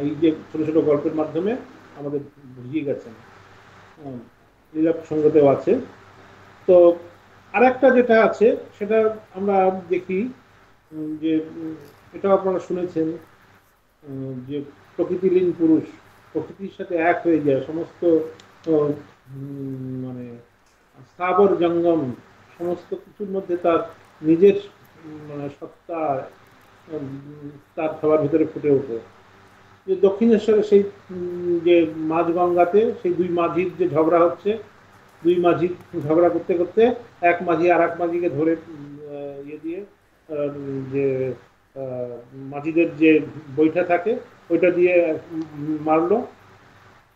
এই যে ছোট ছোট গল্পের মাধ্যমে আমাদের বুঝিয়ে গেছেন, লীলা প্রসঙ্গতেও আছে। তো আর একটা যেটা আছে সেটা আমরা দেখি যে এটাও আপনারা শুনেছেন যে প্রকৃতিলীন পুরুষ প্রকৃতির সাথে এক হয়ে যায়, সমস্ত মানে স্থাবর জঙ্গম সমস্ত কিছুর মধ্যে তার নিজের মানে সত্তা তার সবার ভিতরে ফুটে ওঠে। যে দক্ষিণেশ্বরে সেই যে মাঝ গঙ্গাতে সেই দুই মাঝির যে ঝগড়া হচ্ছে, দুই মাঝি ঝগড়া করতে করতে এক মাঝি আর এক মাঝিকে ধরে ইয়ে দিয়ে যে মাঝিদের যে বৈঠা থাকে ওইটা দিয়ে মারলো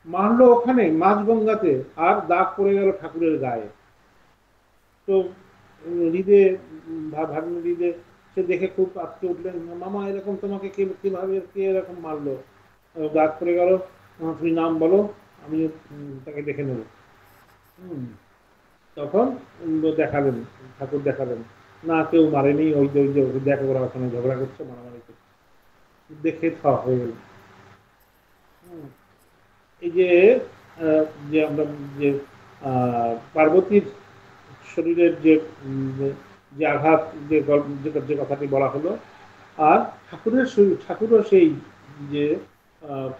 মারলো ওখানে মাঝ গঙ্গাতে, আর দাগ পড়ে গেল ঠাকুরের গায়ে। তো হৃদে ভাগ্নে হৃদে সে দেখে খুব আটকে উঠলেন, মামা এরকম তোমাকে কিভাবে কে এরকম মারলো, দাগ পড়ে গেল, তুমি নাম বলো আমি তাকে দেখে নেব। তখন দেখালেন, ঠাকুর দেখালেন, না কেউ মারেনি, ওই যে দেখা করা ওখানে ঝগড়া করছে, মারামারি করছে, দেখে থ হয়ে গেল। এই যে যে আমরা যে পার্বতীর শরীরের যে যে আঘাত যে কথাটি বলা হলো, আর ঠাকুরও সেই যে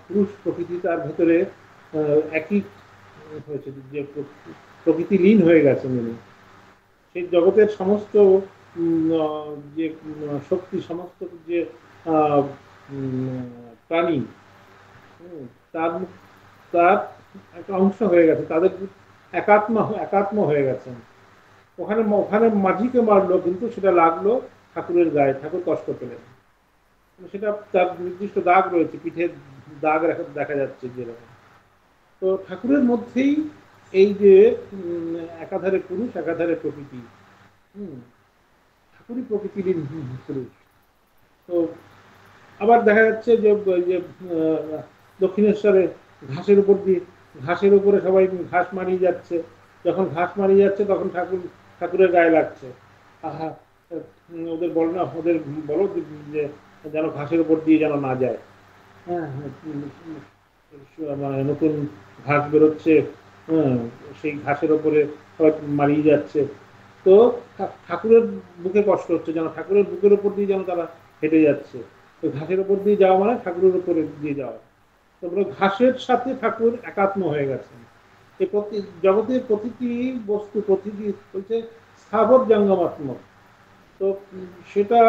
পুরুষ প্রকৃতি তার ভেতরে একই হয়েছে, যে প্রকৃতি লীন হয়ে গেছে উনি, সেই জগতের সমস্ত যে শক্তি, সমস্ত যে প্রাণী তার তার একটা অংশ হয়ে গেছে, তাদের একাত্ম হয়ে গেছেন। ওখানে ওখানে মাঝিকে মারলো কিন্তু সেটা লাগলো ঠাকুরের গায়ে, ঠাকুর কষ্ট পেলেন, সেটা তার নির্দিষ্ট দাগ রয়েছে, পিঠের দাগ দেখা যাচ্ছে যেরকম। তো ঠাকুরের মধ্যেই এই যে একাধারে পুরুষ একাধারে প্রকৃতি, ঠাকুরই প্রকৃতির পুরুষ। তো আবার দেখা যাচ্ছে যে দক্ষিণেশ্বরে ঘাসের উপরে সবাই ঘাস মারিয়ে যাচ্ছে, যখন ঘাস মারিয়ে যাচ্ছে তখন ঠাকুরের গায়ে লাগছে। আহা, ওদের বল না, ওদের বলো যে যেন ঘাসের উপর দিয়ে যেন না যায়। হ্যাঁ, মানে নতুন ঘাস বেরোচ্ছে, সেই ঘাসের ওপরে সবাই মারিয়ে যাচ্ছে। তো ঠাকুরের বুকে কষ্ট হচ্ছে, যেন ঠাকুরের বুকের উপর দিয়ে যেন তারা হেঁটে যাচ্ছে। তো ঘাসের উপর দিয়ে যাওয়া মানে ঠাকুরের উপরে দিয়ে যাওয়া, তারপরে ঘাসের সাথে ঠাকুর একাত্ম হয়ে গেছেন। এই জগতের প্রতিটি বস্তু প্রতিটি হচ্ছে স্থাবর জঙ্গমাত্মক। তো সেটা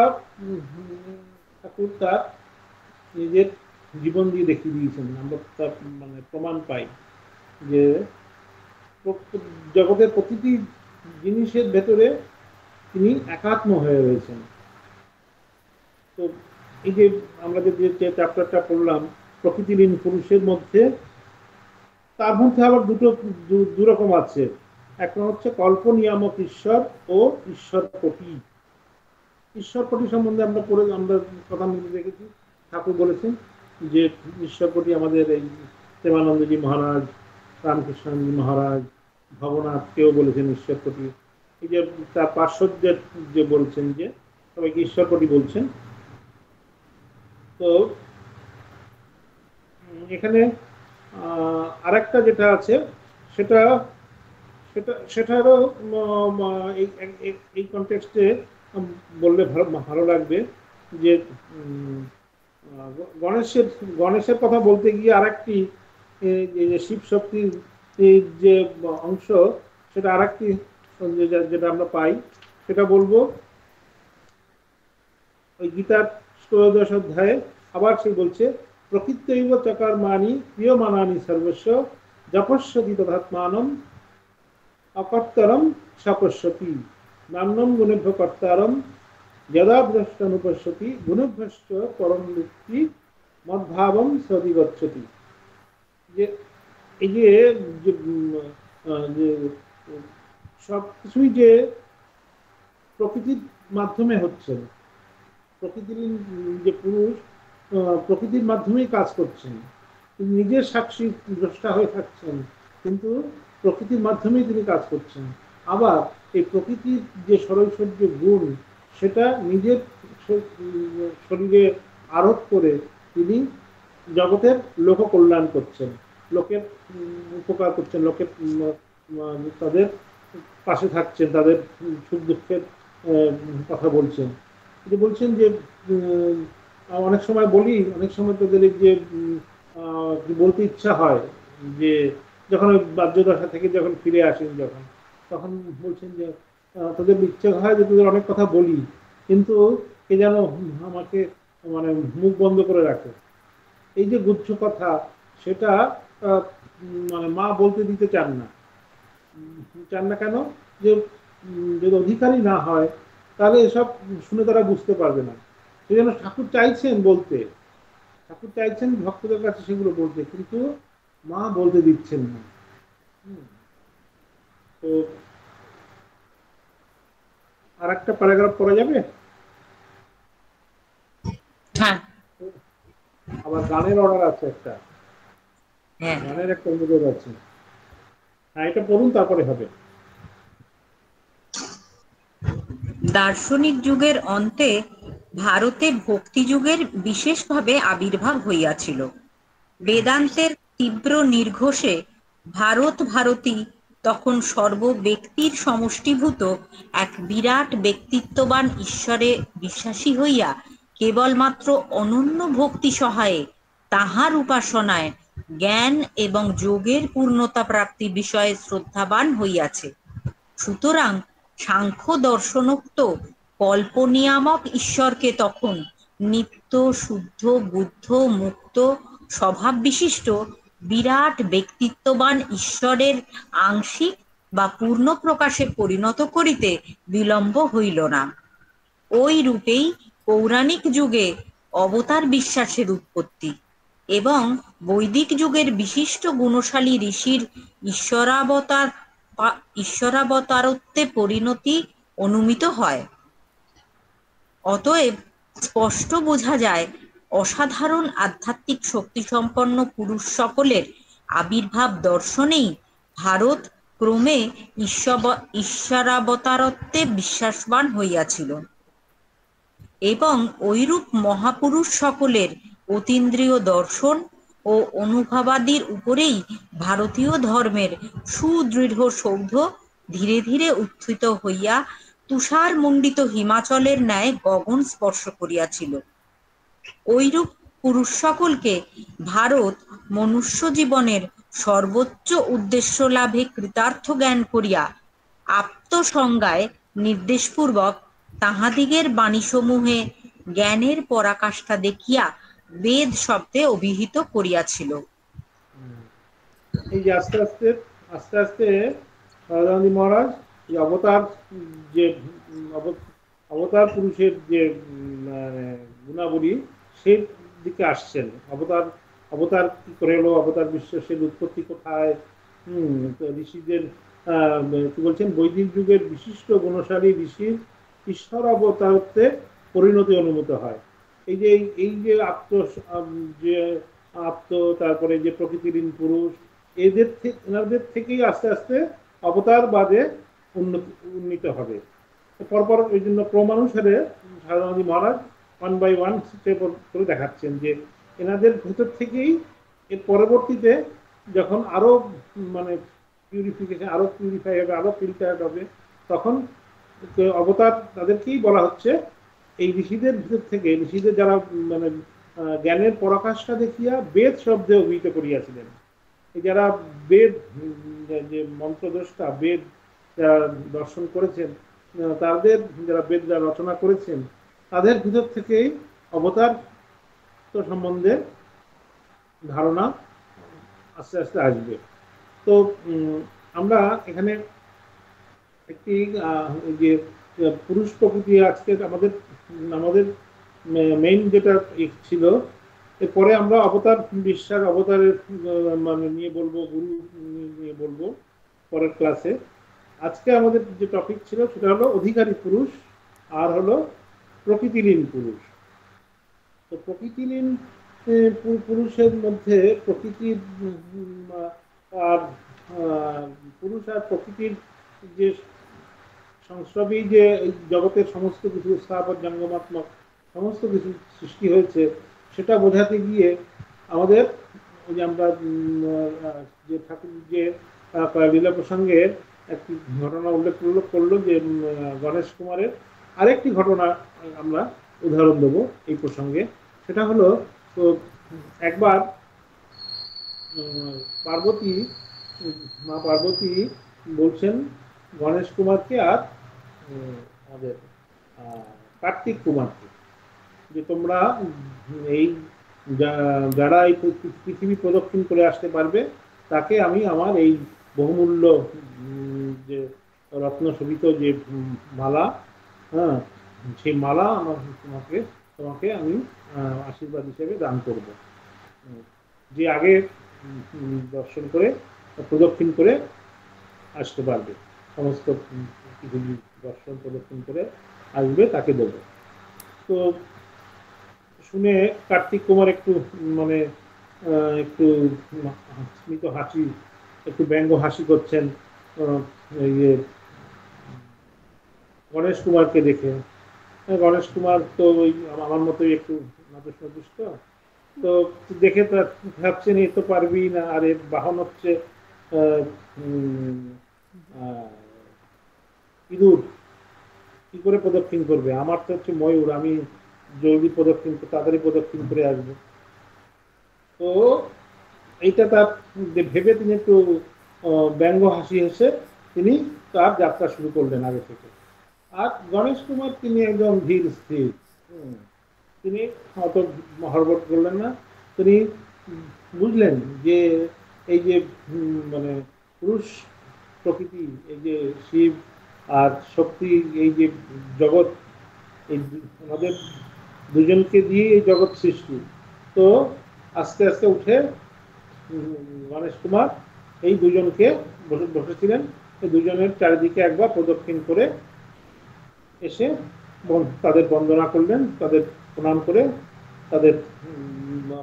ঠাকুর তার নিজের জীবন দিয়ে দেখিয়ে দিয়েছেন, আমরা তার মানে প্রমাণ পাই যে জগতের প্রতিটি জিনিসের ভেতরে তিনি একাত্ম হয়ে রয়েছেন। তো এই যে আমরা যে চ্যাপ্টারটা পড়লাম প্রকৃতিলীন পুরুষের মধ্যে, তার মধ্যে আবার দুরকম আছে। একটা হচ্ছে কল্প নিয়ামক ঈশ্বর ও ঈশ্বর কোটি। ঈশ্বর কোটি সম্বন্ধে আমরা কথা মধ্যে দেখেছি, ঠাকুর বলেছেন যে ঈশ্বর কোটি আমাদের এই প্রেমানন্দজি মহারাজ, রামকৃষ্ণজি মহারাজ, ভবনাথ কেউ বলেছেন ঈশ্বর কোটি। এই যে তার পার্শ্বদের যে বলছেন যে সবাইকে ঈশ্বর কোটি বলছেন। তো এখানে আরেকটা যেটা আছে সেটা সেটারও এই কনটেক্সটে বললে ভালো ভালো লাগবে যে গণেশের গণেশের কথা বলতে গিয়ে আরেকটি যে শিব শক্তির এই যে অংশ সেটা আরেকটি যেটা আমরা পাই সেটা বলবো ওই গীতার ১৬দশ অধ্যায়ে আবার সে বলছে প্রকৃত্যৈব চকার মানি প্রিয় মানানি সর্বস্ব জপস্যতি তথাত্মানম অকর্তরম সপশ্যতি নান্যম গুণেভ্য কর্তারম যদা দ্রষ্টানুপশ্যতি গুণভ্যশ্চ পরম মুক্তি মদ্ভাবম সদিগচ্ছতি। যে এই যে সব কিছুই যে প্রকৃতির মাধ্যমে হচ্ছে, প্রকৃতির যে পুরুষ প্রকৃতির মাধ্যমেই কাজ করছেন, তিনি নিজের সাক্ষী দ্রষ্টা হয়ে থাকছেন কিন্তু প্রকৃতির মাধ্যমেই তিনি কাজ করছেন। আবার এই প্রকৃতির যে সরৈশ্বর্য গুণ সেটা নিজের শরীরে আরোপ করে তিনি জগতের লোক কল্যাণ করছেন, লোকের উপকার করছেন, লোকের তাদের পাশে থাকছেন, তাদের সুখ দুঃখের কথা বলছেন। যে বলছেন যে অনেক সময় বলি, অনেক সময় তাদের যে বলতে ইচ্ছা হয় যে যখন ওই বাহ্যদশা থেকে যখন ফিরে আসেন যখন, তখন বলছেন যে তাদের ইচ্ছে হয় যে তাদের অনেক কথা বলি কিন্তু কে যেন আমাকে মানে মুখ বন্ধ করে রাখে। এই যে গুচ্ছ কথা সেটা মানে মা বলতে দিতে চান না। চান না কেন? যে যদি অধিকারী না হয় তাহলে এসব শুনে তারা বুঝতে পারবে না। সেই জন্য ঠাকুর চাইছেন বলতে, ঠাকুর চাইছেন ভক্তদের কাছে সেগুলো বলতে, কিন্তু মা বলতে দিচ্ছেন না। তো আর একটা প্যারাগ্রাফ পড়া যাবে? হ্যাঁ, আবার গানের অর্ডার আছে একটা, হ্যাঁ। গানের একটা অনুরোধ আছে। হ্যাঁ, এটা পড়ুন তারপরে হবে। দার্শনিক যুগের অন্তে ভারতে ভক্তিযুগের বিশেষভাবে আবির্ভাব হইয়াছিল। বেদান্তের তীব্র নির্ঘোষে ভারত ভারতী তখন সর্বব্যক্তির সমষ্টিভূত এক বিরাট ব্যক্তিত্ববান ঈশ্বরে বিশ্বাসী হইয়া কেবলমাত্র অনন্য ভক্তি সহায়ে তাহার উপাসনায় জ্ঞান এবং যোগের পূর্ণতা প্রাপ্তি বিষয়ে শ্রদ্ধাবান হইয়াছে। সুতরাং সাংখ্য দর্শনোক্ত কল্পনিয়ামক ঈশ্বরকে তখন নিত্য শুদ্ধ বুদ্ধ মুক্ত স্বভাব বিশিষ্ট বিরাট ব্যক্তিত্ববান ঈশ্বরের আংশিক বা পূর্ণ প্রকাশে পরিণত করিতে বিলম্ব হইল না। ওই রূপেই পৌরাণিক যুগে অবতার বিশ্বাসের উৎপত্তি এবং বৈদিক যুগের বিশিষ্ট গুণশালী ঋষির ঈশ্বরাবতারত্বে পরিণতি অনুমিত হয়। অতএব স্পষ্ট বোঝা যায় অসাধারণ আধ্যাত্মিক শক্তিসম্পন্ন পুরুষ সকলের আবির্ভাব দর্শনেই ভারত ক্রমে ঈশ্বরাবতারত্বে বিশ্বাসবান হইয়াছিল এবং ঐরূপ মহাপুরুষ সকলের অতীন্দ্রিয় দর্শন ও অনুভবাদির উপরেই ভারতীয় ধর্মের সুদৃঢ় সৌধ ধীরে ধীরে উত্থিত হইয়া তুষারমণ্ডিত হিমাচলের ন্যায় গগন স্পর্শ করিয়াছিল। ঐরূপ পুরুষ সকলকে ভারত মনুষ্য জীবনের সর্বোচ্চ উদ্দেশ্য লাভে কৃতার্থ জ্ঞান করিয়া আপ্তসংজ্ঞায় নির্দেশপূর্বক তাহাদিগের বাণীসমূহে জ্ঞানের পরাকাষ্ঠা দেখিয়া বেদ শব্দে অভিহিত করিয়াছিল। এই যে আস্তে আস্তে আস্তে আস্তে সহজানন্দ মহারাজ এই অবতার যে অবতার পুরুষের যে গুণাবলী সেই দিকে আসছেন। অবতার অবতার কি করে এলো, অবতার বিশ্বাসের উৎপত্তি কোথায়, ঋষিদের কি বলছেন বৈদিক যুগের বিশিষ্ট গুণশালী ঋষির ঈশ্বর অবতারত্বে পরিণতি অনুমিত হয়। এই যে যে আপ্ত তারপরে যে প্রকৃতিহীন পুরুষ এনাদের থেকেই আস্তে আস্তে অবতার বাদে উন্নীত হবে। পরপর এই জন্য ক্রমানুসারে সারদানন্দ মহারাজ ওয়ান বাই ওয়ান স্টেপ করে দেখাচ্ছেন যে এনাদের ভেতর থেকেই এর পরবর্তীতে যখন আরো মানে পিউরিফিকেশন, আরো পিউরিফাই হবে, আরো ফিল্টার হবে, তখন অবতার তাদেরকেই বলা হচ্ছে এই ঋষিদের ভিতর থেকে, ঋষিদের যারা মানে জ্ঞানের পরাকাষ্ঠা দেখিয়া বেদ শব্দে অভিহিত করিয়াছিলেন। এই যারা বেদ যে মন্ত্রদ্রষ্টা, বেদ যারা দর্শন করেছেন, তাদের যারা বেদ যারা রচনা করেছেন, তাদের ভিতর থেকেই অবতার সম্বন্ধে ধারণা আস্তে আস্তে আসবে। তো আমরা এখানে একটি যে পুরুষ প্রকৃতি আজকে আমাদের আমাদের মেইন যেটা ছিল, এরপরে আমরা অবতার বিশ্বাস, অবতারের মানে নিয়ে বলবো, গুরু নিয়ে বলবো পরের ক্লাসে। আজকে আমাদের যে টপিক ছিল সেটা হলো অধিকারী পুরুষ আর হলো প্রকৃতিলীন পুরুষ। তো প্রকৃতিলীন পুরুষের মধ্যে প্রকৃতির আর পুরুষ আর প্রকৃতির যে সংস্রবেই যে জগতের সমস্ত কিছু স্থাপন জঙ্গমাত্মক সমস্ত কিছু সৃষ্টি হয়েছে, সেটা বোঝাতে গিয়ে আমাদের যে আমরা যে ঠাকুর যে লীলা প্রসঙ্গে একটি ঘটনা উল্লেখ করলো যে গণেশ কুমারের আরেকটি ঘটনা আমরা উদাহরণ দেবো এই প্রসঙ্গে। সেটা হলো, তো একবার পার্বতী, মা পার্বতী বলছেন গণেশ কুমারকে আর আমাদের কার্তিক কুমারকে যে তোমরা এই যারা এই পৃথিবী প্রদক্ষিণ করে আসতে পারবে তাকে আমি আমার এই বহুমূল্য যে রত্ন শোভিত যে মালা, হ্যাঁ, সেই মালা আমার তোমাকে আমি আশীর্বাদ হিসেবে দান করব। যে আগে দর্শন করে প্রদক্ষিণ করে আসতে পারবে, সমস্ত পৃথিবী দর্শন প্রদক্ষিণ করে আসবে, তাকে দেবো। তো শুনে কার্তিক কুমার একটু মানে একটু স্মিত হাসি, একটু ব্যঙ্গ হাসি করছেন গণেশ কুমারকে দেখে। গণেশ কুমার তো ওই আমার মতোই একটু নতুষ্ট, তো দেখে তো ভাবছেন এ তো পারবি না, আর এর বাহন হচ্ছে ইঁদুর, কি করে প্রদক্ষিণ করবে, আমার তো হচ্ছে ময়ূর, আমি জলদি প্রদক্ষিণ তাড়াতাড়ি প্রদক্ষিণ করে আসবো। তো এইটা তার ভেবে তিনি একটু ব্যঙ্গ হাসি হেসে তিনি তার যাত্রা শুরু করলেন আগে থেকে। আর গণেশ কুমার তিনি একদম ধীর স্থির, তিনি অত হড়বড় করলেন না। তিনি বুঝলেন যে এই যে মানে পুরুষ প্রকৃতি, এই যে শিব আর শক্তি, এই যে জগৎ, এই আমাদের দুজনকে দিয়ে এই জগৎ সৃষ্টি। তো আস্তে আস্তে উঠে গণেশ কুমার এই দুজনকে বসেছিলেন, এই দুজনের চারিদিকে একবার প্রদক্ষিণ করে এসে তাদের বন্দনা করলেন, তাদের প্রণাম করে তাদের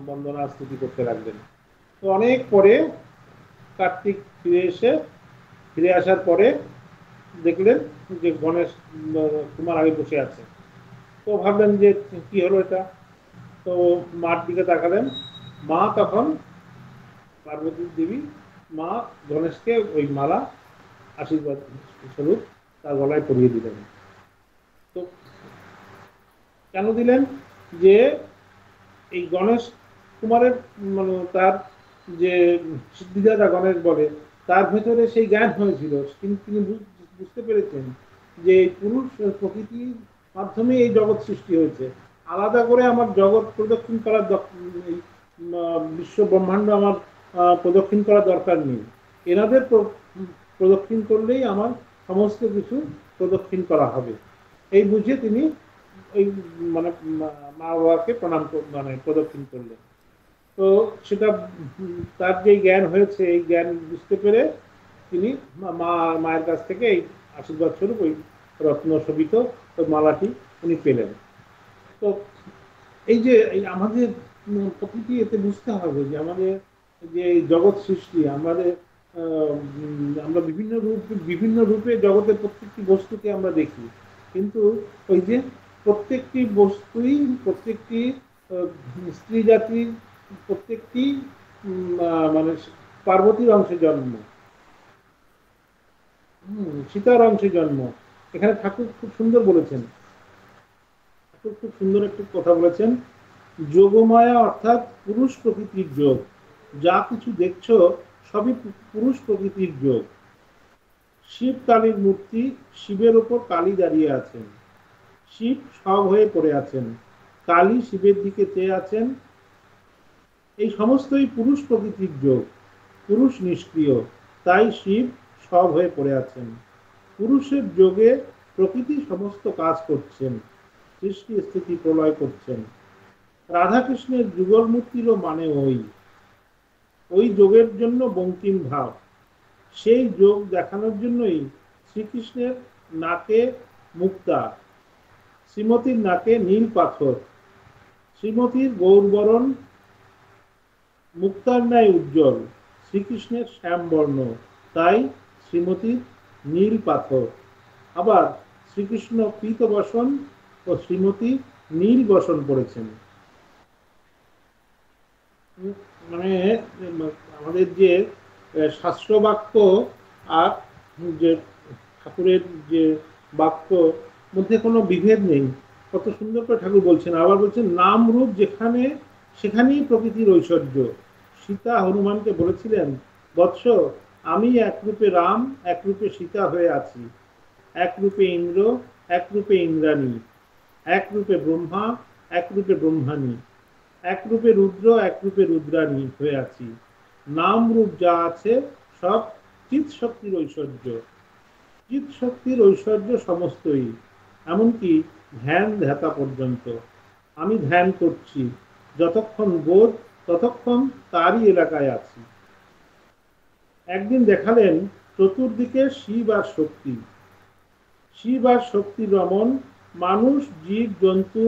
বন্দনা স্তুতি করতে লাগলেন। তো অনেক পরে কার্তিক ফিরে আসার পরে দেখলেন যে গণেশ কুমার আগে বসে আছে। তো ভাবলেন যে কি হলো এটা, তো মার দিকে তাকালেন। মা তখন পার্বতী দেবী, মা গণেশকে ওই মালা আশীর্বাদ স্বরূপ তার গলায় পরিয়ে দিলেন। তো কেন দিলেন, যে এই গণেশ কুমারের মানে তার যে সিদ্ধিদাতা গণেশ বলে, তার ভেতরে সেই জ্ঞান হয়েছিল, কিন্তু তিনি বুঝতে পেরেছেন যে পুরুষ প্রকৃতির মাধ্যমে এই জগৎ সৃষ্টি হয়েছে, আলাদা করে আমার জগৎ প্রদক্ষিণ করার বিশ্ব ব্রহ্মাণ্ড আমার প্রদক্ষিণ করার দরকার নেই, এনাদের প্রদক্ষিণ করলেই আমার সমস্ত কিছু প্রদক্ষিণ করা হবে। এই বুঝে তিনি ওই মানে মা বাবাকে প্রণাম মানে প্রদক্ষিণ করলেন। তো সেটা তার যে জ্ঞান হয়েছে, এই জ্ঞান বুঝতে পেরে তিনি মায়ের কাছ থেকে এই আশীর্বাদ স্বরূপ ওই রত্ন শোভিত মালাটি উনি পেলেন। তো এই যে আমাদের প্রকৃতি, এতে বুঝতে হবে যে আমাদের যে জগৎ সৃষ্টি, আমাদের আমরা বিভিন্ন রূপে জগতের প্রত্যেকটি বস্তুকে আমরা দেখি, কিন্তু ওই যে প্রত্যেকটি বস্তুই, প্রত্যেকটি স্ত্রী জাতির প্রত্যেকটি মানে পার্বতীর অংশে জন্ম, সীতার অংশে জন্ম। এখানে ঠাকুর খুব সুন্দর বলেছেন, ঠাকুর খুব সুন্দর একটি কথা বলেছেন, যোগমায়া অর্থাৎ পুরুষ প্রকৃতির যোগ। যা কিছু দেখছো সবই পুরুষ প্রকৃতির যোগ। শিব কালীর মূর্তি, শিবের ওপর কালী দাঁড়িয়ে আছেন, শিব সব হয়ে পড়ে আছেন, কালী শিবের দিকে চেয়ে আছেন। এই সমস্তই পুরুষ প্রকৃতির যোগ। পুরুষ নিষ্ক্রিয়, তাই শিব সব হয়ে পড়ে আছেন। পুরুষের যোগে প্রকৃতি সমস্ত কাজ করছেন, সৃষ্টি স্থিতি প্রলয় করছেন। রাধাকৃষ্ণের যুগল মূর্তিরও মানে ওই যোগের জন্য বঙ্কিম ভাব। সেই যোগ দেখানোর জন্যই শ্রীকৃষ্ণের নাকে মুক্তা, শ্রীমতীর নাকে নীল পাথর, শ্রীমতীর গৌরবরণ মুক্তার ন্যায় উজ্জ্বল, শ্রীকৃষ্ণের শ্যামবর্ণ, তাই শ্রীমতীর নীল পাথর। আবার শ্রীকৃষ্ণ পীত বসন ও শ্রীমতী নীল বসন পড়েছেন। মানে আমাদের যে শাস্ত্র বাক্য আর যে ঠাকুরের যে বাক্য মধ্যে কোনো বিভেদ নেই, কত সুন্দর করে ঠাকুর বলছেন। আবার বলছেন নাম রূপ যেখানে সেখানেই প্রকৃতির ঐশ্বর্য। সীতা হনুমানকে বলেছিলেন, বৎস আমি এক রূপে রাম, এক রূপে সীতা হয়ে আছি, এক রূপে ইন্দ্র, এক রূপে ইন্দ্রাণী, এক রূপে ব্রহ্মা, এক রূপে ব্রহ্মাণী, এক রূপে রুদ্র, এক রূপে রুদ্রাণী হয়ে আছি। নাম রূপ যা আছে সব চিৎ শক্তির ঐশ্বর্য। চিৎ শক্তির ঐশ্বর্য সমস্তই, এমনকি ধ্যান ধ্যাতা পর্যন্ত। আমি ধ্যান করছি, যতক্ষণ বোধ ততক্ষণ তারই এলাকায় আছি। একদিন দেখালেন চতুর্দিকে শিব আর শক্তি, শিব আর শক্তির রমণ। মানুষ, জীব জন্তু,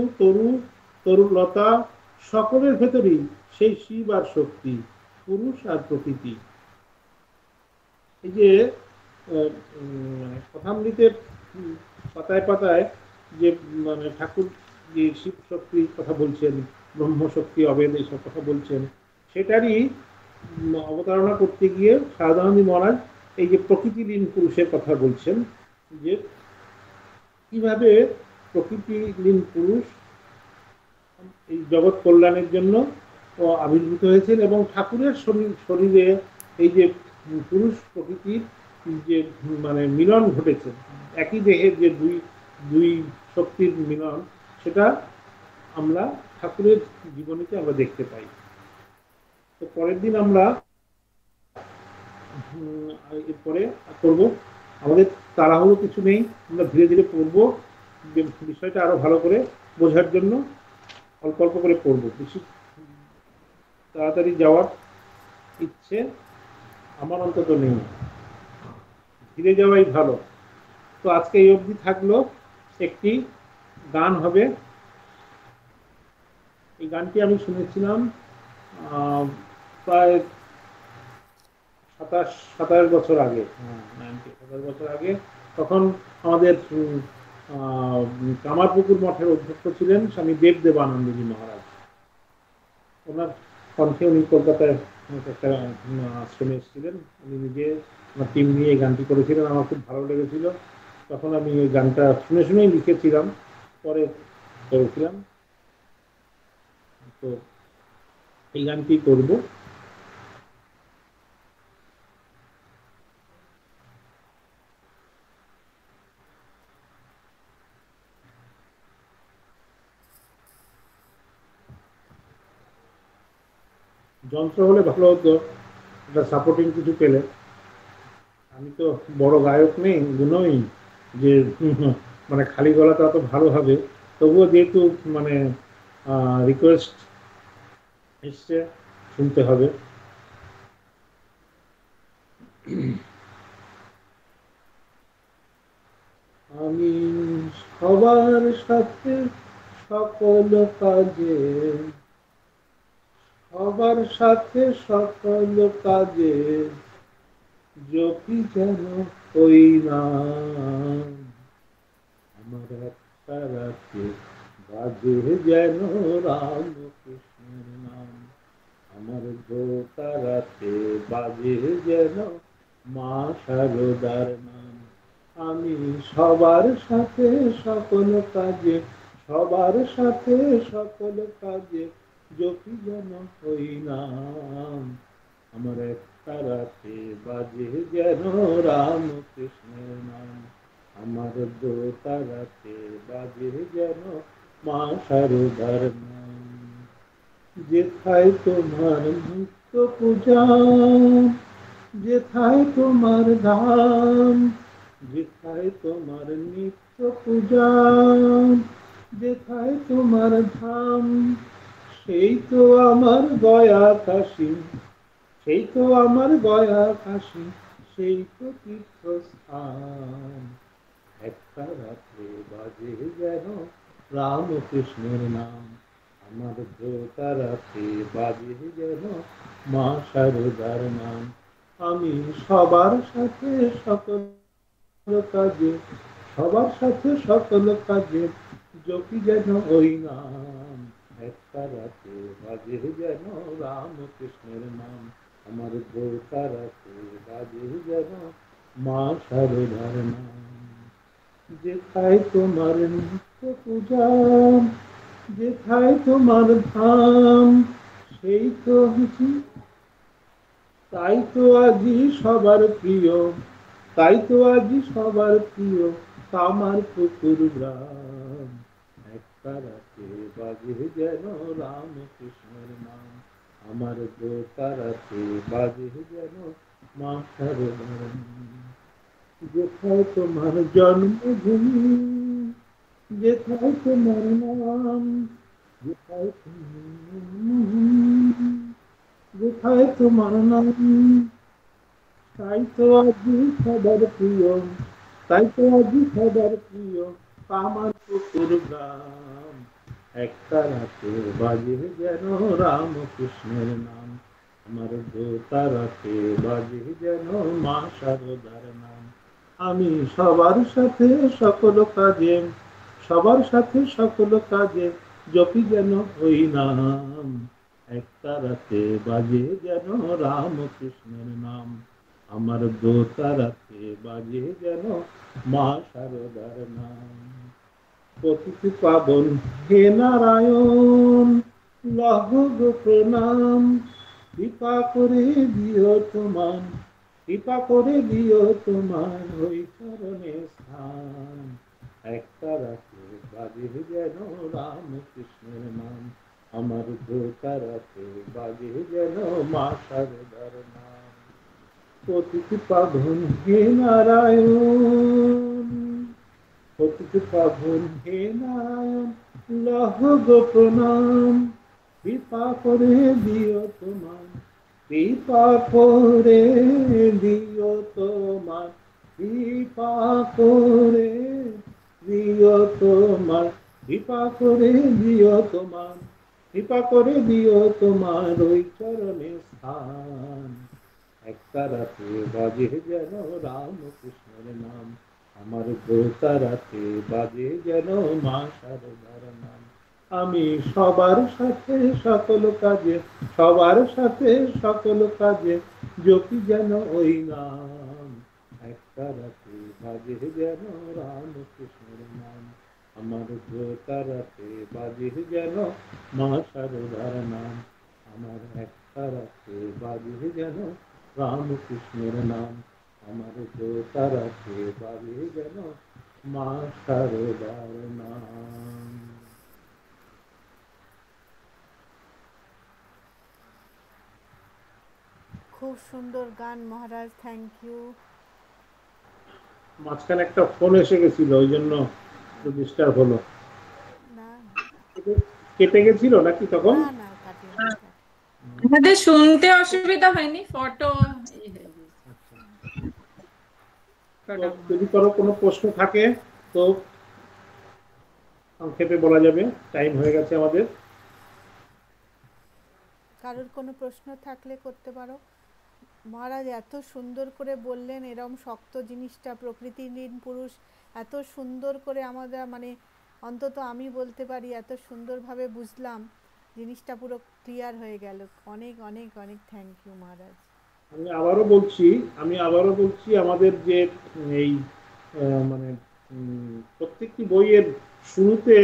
তরুলতা সকলের ভেতরেই সেই শিব আর শক্তি, পুরুষ আর প্রকৃতি। এই যে কথামৃতের পাতায় পাতায় যে মানে ঠাকুর যে শিব শক্তির কথা বলছেন, ব্রহ্মশক্তি অবেদ এইসব কথা বলছেন, সেটারই অবতারণা করতে গিয়ে সারদানন্দ মহারাজ এই যে প্রকৃতিলীন পুরুষের কথা বলছেন, যে কিভাবে প্রকৃতিলীন পুরুষ এই জগৎ কল্যাণের জন্য আবির্ভূত হয়েছেন, এবং ঠাকুরের শরীরে এই যে পুরুষ প্রকৃতির যে মানে মিলন ঘটেছে, একই দেহের যে দুই শক্তির মিলন, সেটা আমরা ঠাকুরের জীবনীতে আমরা দেখতে পাই। তো পরের দিন আমরা এরপরে করব, আমাদের তাড়াহুড়ো কিছু নেই, আমরা ধীরে ধীরে পড়বো, বিষয়টা আরো ভালো করে বোঝার জন্য অল্প অল্প করে পড়বো। বেশি তাড়াতাড়ি যাওয়ার ইচ্ছে আমার অন্তত নেই, ধীরে যাওয়াই ভালো। তো আজকে এই অবধি থাকলো, একটি গান হবে। এই গানটি আমি শুনেছিলাম প্রায় 27 বছর আগে, 27 বছর আগে। তখন আমাদের কামারপুকুর মঠের অধ্যক্ষ ছিলেন স্বামী দেবদেবানন্দজি মহারাজ। ওনার কণ্ঠে উনি কলকাতায় একটা আশ্রমে এসেছিলেন, উনি নিজে আমার টিম নিয়ে এই গানটি করেছিলেন। আমার খুব ভালো লেগেছিল, তখন আমি ওই গানটা শুনে শুনেই লিখেছিলাম, পরে করেছিলাম। তো এই গানটি করব। যন্ত্র হলে ভালো হতো, একটা সাপোর্টিং কিছু পেলে। আমি তো বড় গায়ক নেই, নই যে মানে খালি গলাটা অত ভালো হবে। তবুও যেহেতু মানে রিকোয়েস্ট এসছে, শুনতে হবে। আমি সবার সাথে সকল কাজে, সবার সাথে সকল কাজে জপি যেন ওই নাম, আমার তারাতে বাজে যেন রাম কৃষ্ণের নাম, আমার দোতারাতে বাজে যেন মা শারদার নাম। আমি সবার সাথে সকল কাজে, সবার সাথে সকল কাজে জপি যেন হই নাম, আমার একটা রাতে বাজে যেন রাম কৃষ্ণের নাম, আমার দোতারাতে বাজে যেন মা শারদার নাম। যেথায় তোমার নিত্য পূজা, যেথায় তোমার ধাম, যেথায় তোমার নিত্য পূজা, যেথায় তোমার ধাম, সেই তো আমার গয়া কাশী, সেই তো আমার গয়া কাশী, সেই তো তীর্থস্থান। একটা রাত্রে বাজে যেন রামকৃষ্ণের নাম, আমার দোতারাতে বাজে যেন মা শারদার নাম। আমি সবার সাথে সকল কাজে, সবার সাথে সকল কাজে জপি যেন ওই নাম, একটা রাতে বাজে যেন রামকৃষ্ণের নাম, আমার দোতারাতে বাজে যেন মা শারদার নাম। যেথায় তোমার নিত্য পূজা, যেথায় তোমার ধাম, সেই তো বুঝি, তাই তো আজি সবার প্রিয়, তাই তো আজি সবার প্রিয় আমার পুকুর গ্রাম। একটা রাতে বাজে যেন রামকৃষ্ণের নাম, আমার দোতারাতে বাজে যেন মা শারদার নাম। যেথায় তোমার জন্মভূমি, যেথায় তোমার নাম, যেথায় যেথায় তোমার নাম, তাই তো আজি সবার প্রিয়, তাই তো আজি সবার প্রিয় আমার পুকুর গ্রাম। একটা রাতে বাজে যেন রামকৃষ্ণের নাম, আমার দোতারাতে বাজে যেন মা শারদার নাম। আমি সবার সাথে সকল কাজে, সবার সাথে সকল কাজে জপি যেন ওই নাম, একটা রাতে বাজে যেন রামকৃষ্ণের নাম, আমার দোতারাতে বাজে যেন মা শারদার নাম। পতিত পাবন হে নারায়ণ, লহ গো প্রণাম, কৃপা করে দিও তোমার, কৃপা করে দিও তোমার ওই চরণে স্থান। একটা রাতে বাজে যেন রামকৃষ্ণের নাম, আমার দোতারাতে বাজে যেন মা শারদার নাম। পতিত পাবন হে নারায়ণ, পতিত পাবন হে নারায়ণ, লহ গো প্রণাম, কৃপা করে দিও তোমার, কৃপা করে দিও তোমার, কৃপা করে দিও তোমার, কৃপা করে দিও তোমার, কৃপা করে দিও তোমার ওই চরণে স্থান। একটা রাতে বাজে যেন রামকৃষ্ণের নাম, আমার দোতারাতে বাজে যেন মা শারদার নাম। আমি সবার সাথে সকল কাজে, সবার সাথে সকল কাজে জপি যেন ওই নাম, একটা রাতে বাজে যেন রামকৃষ্ণের নাম, আমার দোতারাতে বাজে যেন মা শারদার নাম, আমার একটা রাতে বাজে যেন রামকৃষ্ণের নাম, আমার দোতারাতে বাজে যেন মা শারদার নাম। খুব সুন্দর গান মহারাজ, থ্যাংক ইউ। মাঝখানে একটা ফোন এসে গেছিল, ওই জন্য একটু ডিস্টার্ব হলো। না কেটে গেছিল নাকি তখন? না না, কাটেনি। আমাদের শুনতে অসুবিধা হয়নি, ফটো তো যদি কোনো প্রশ্ন থাকে তো সংক্ষেপে বলা যাবে, টাইম হয়ে গেছে আমাদের। কারোর কোনো প্রশ্ন থাকলে করতে পারো। মহারাজ এত সুন্দর করে বললেন, এরম শক্ত জিনিসটা প্রকৃতিহীন পুরুষ এত সুন্দর করে আমাদের মানে অন্তত আমি বলতে পারি এত সুন্দরভাবে বুঝলাম, জিনিসটা পুরো ক্লিয়ার হয়ে গেল। অনেক অনেক অনেক থ্যাংক ইউ মহারাজ। আমি আবারও বলছি আমাদের যে এই মানে প্রত্যেকটি বইয়ের শুরুতে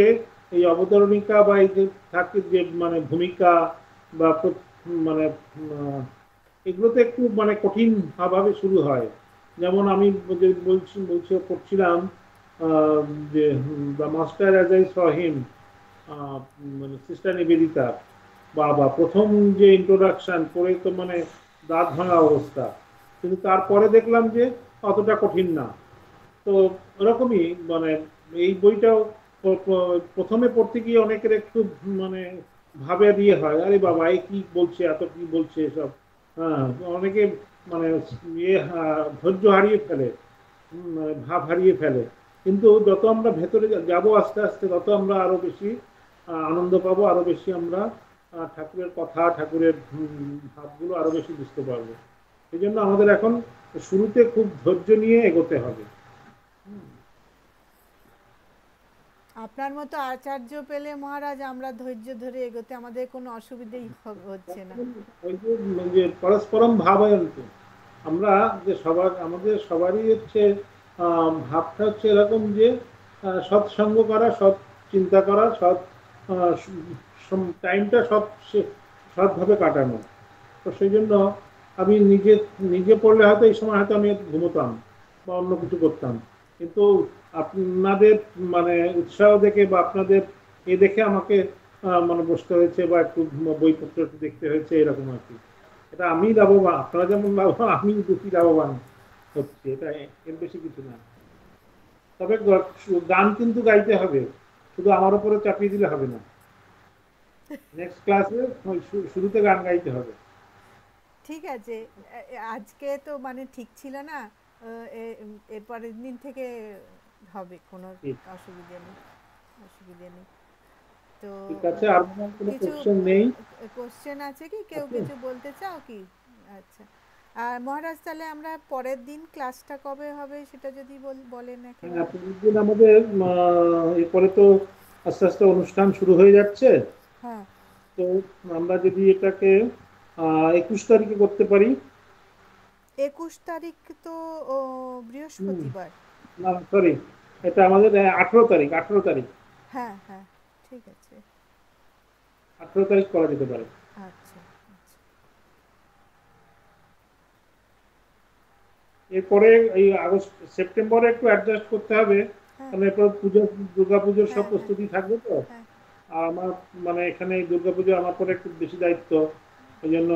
এই অবতরণিকা বা এই যে থাকে যে মানে ভূমিকা বা মানে এগুলোতে একটু মানে কঠিন ভাবে শুরু হয়। যেমন আমি পড়ছিলাম আহ, যে the master as I saw him, মানে সিস্টার নিবেদিতা, বাবা প্রথম যে ইন্ট্রোডাকশন পড়ে তো মানে দাঁত ভাঙা অবস্থা, কিন্তু তারপরে দেখলাম যে অতটা কঠিন না। তো ওরকমই মানে এই বইটাও প্রথমে পড়তে গিয়ে অনেকের একটু মানে ভাবে দিয়ে হয়, আরে বাবা এই কি বলছে, এত কি বলছে এসব। হ্যাঁ, অনেকে মানে ধৈর্য হারিয়ে ফেলে, মানে ভাব হারিয়ে ফেলে। কিন্তু যত আমরা ভেতরে যাব আস্তে আস্তে তত আমরা আরো বেশি আনন্দ পাবো, আরো বেশি আমরা ঠাকুরের কথা, ঠাকুরের ভাবগুলো আরো বেশি বুঝতে পারবো। এই জন্য আমাদের এখন শুরুতে খুব ধৈর্য নিয়ে এগোতে হবে। আপনার মতো আচার্য পেলে মহারাজ আমরা ধৈর্য ধরে এগোতে আমাদের কোনো অসুবিধেই হচ্ছে না। ওই যে পরস্পরম ভাবায়ন্তু, আমরা যে আমাদের সবারই হচ্ছে ভাবটা হচ্ছে এরকম যে সৎসঙ্গ করা, সৎ চিন্তা করা, সৎ টাইমটা সৎভাবে কাটানো। তো সেই জন্য আমি নিজে নিজে পড়লে হয়তো এই সময় হয়তো আমি ঘুমোতাম বা অন্য কিছু করতাম, কিন্তু আপনাদের মানে উৎসাহ দেখে বা আপনাদের এ দেখে আমাকে মানে বসতে হয়েছে বা একটু বইপত্র একটু দেখতে হয়েছে, এরকম আর কি। এটা আমি লাভবান, আপনারা যেমন লাভবান, আমি বেশি লাভবান হচ্ছে, এটা এর বেশি কিছু না। তবে গান কিন্তু গাইতে হবে, শুধু আমার উপরে চাপিয়ে দিলে হবে না। নেক্সট ক্লাসে শুরুতে গান গাইতে হবে। ঠিক আছে, আজকে তো মানে ঠিক ছিল না, এরপরের দিন থেকে হবে, কোনো অসুবিধা নেই, অসুবিধা নেই। তো ঠিক আছে, আর কোনো কিছু কোশ্চেন নেই? কোশ্চেন আছে কি, কেউ কিছু বলতে চাও কি? আচ্ছা, আর মহারাজ তাহলে আমরা পরের দিন ক্লাসটা কবে হবে সেটা যদি বলেন হ্যাঁ, একেবারে। পরের দিন আমাদের এরপরে তো আস্তে আস্তে অনুষ্ঠান শুরু হয়ে যাচ্ছে। হ্যাঁ, তো আমরা যদি এটাকে 21 তারিখে করতে পারি। 21 তারিখ তো বৃহস্পতিবার। না সরি, এটা আমাদের 18 তারিখ, 18 তারিখ। হ্যাঁ হ্যাঁ, ঠিক আছে। 18 তারিখ করা যেতে পারে। আচ্ছা আচ্ছা। এরপরে এই আগস্ট সেপ্টেম্বরে একটু অ্যাডজাস্ট করতে হবে, হ্যাঁ কারণ এরপর দুর্গাপুজোর সব হ্যাঁ হ্যাঁ প্রস্তুতি থাকবে তো। হ্যাঁ। আর আমার মানে এখানে দুর্গাপুজো আমার পরে একটু বেশি দায়িত্ব, ওই জন্য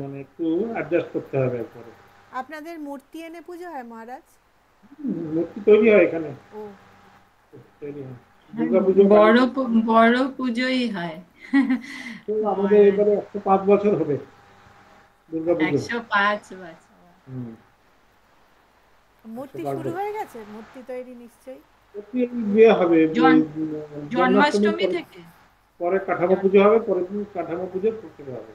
মানে একটু অ্যাডজাস্ট করতে হবে এরপরে। আপনাদের মূর্তি এনে পুজো হয় মহারাজ? মূর্তি তৈরি হয় এখানে, ও, তৈরি হয় দুর্গাপুজো। বড় পুজোই হয়। আমাদের এবারে 105 বছর হবে দুর্গাপুজো। 105 বছর। মূর্তি শুরু হয়ে গেছে, মূর্তি তৈরি নিশ্চয়ই। বিয়ে হবে জন্মাষ্টমী থেকে, পরে কাঠামো পুজো হবে, পরের দিন কাঠামো পুজো করতে হবে।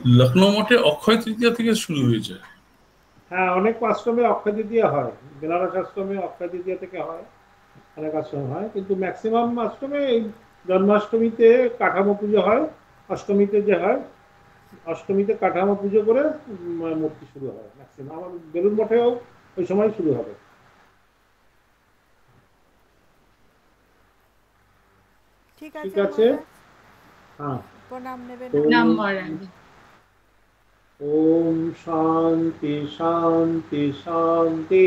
লখনৌ মঠে অক্ষয় তৃতীয়া থেকে শুরু হয়েছে। হ্যাঁ, অনেক আশ্রমে অক্ষয় তৃতীয়া হয়, বেনারস আশ্রমে অক্ষয় তৃতীয়া থেকে হয়, অনেক আশ্রম হয়, কিন্তু ম্যাক্সিমাম আশ্রমে এই জন্মাষ্টমীতে কাঠামো পুজো হয়। অষ্টমীতে যে হয়, অষ্টমীতে কাঠামো পুজো করে মূর্তি শুরু হয় ম্যাক্সিমাম। আমার বেলুড় মঠেও ওই সময় শুরু হবে। ঠিক ঠিক আছে আছে, মহারাজ, হ্যাঁ। প্রণাম নেবেন। নাম মহারাজ। ओम शांति शांति शांति।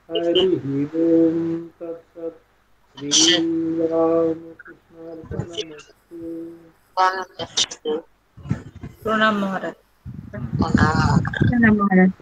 हरि ओम तत्सत्। श्री रामकृष्णार्पणमस्तु। প্রণাম মহারাজ। প্রণাম মহারাজ।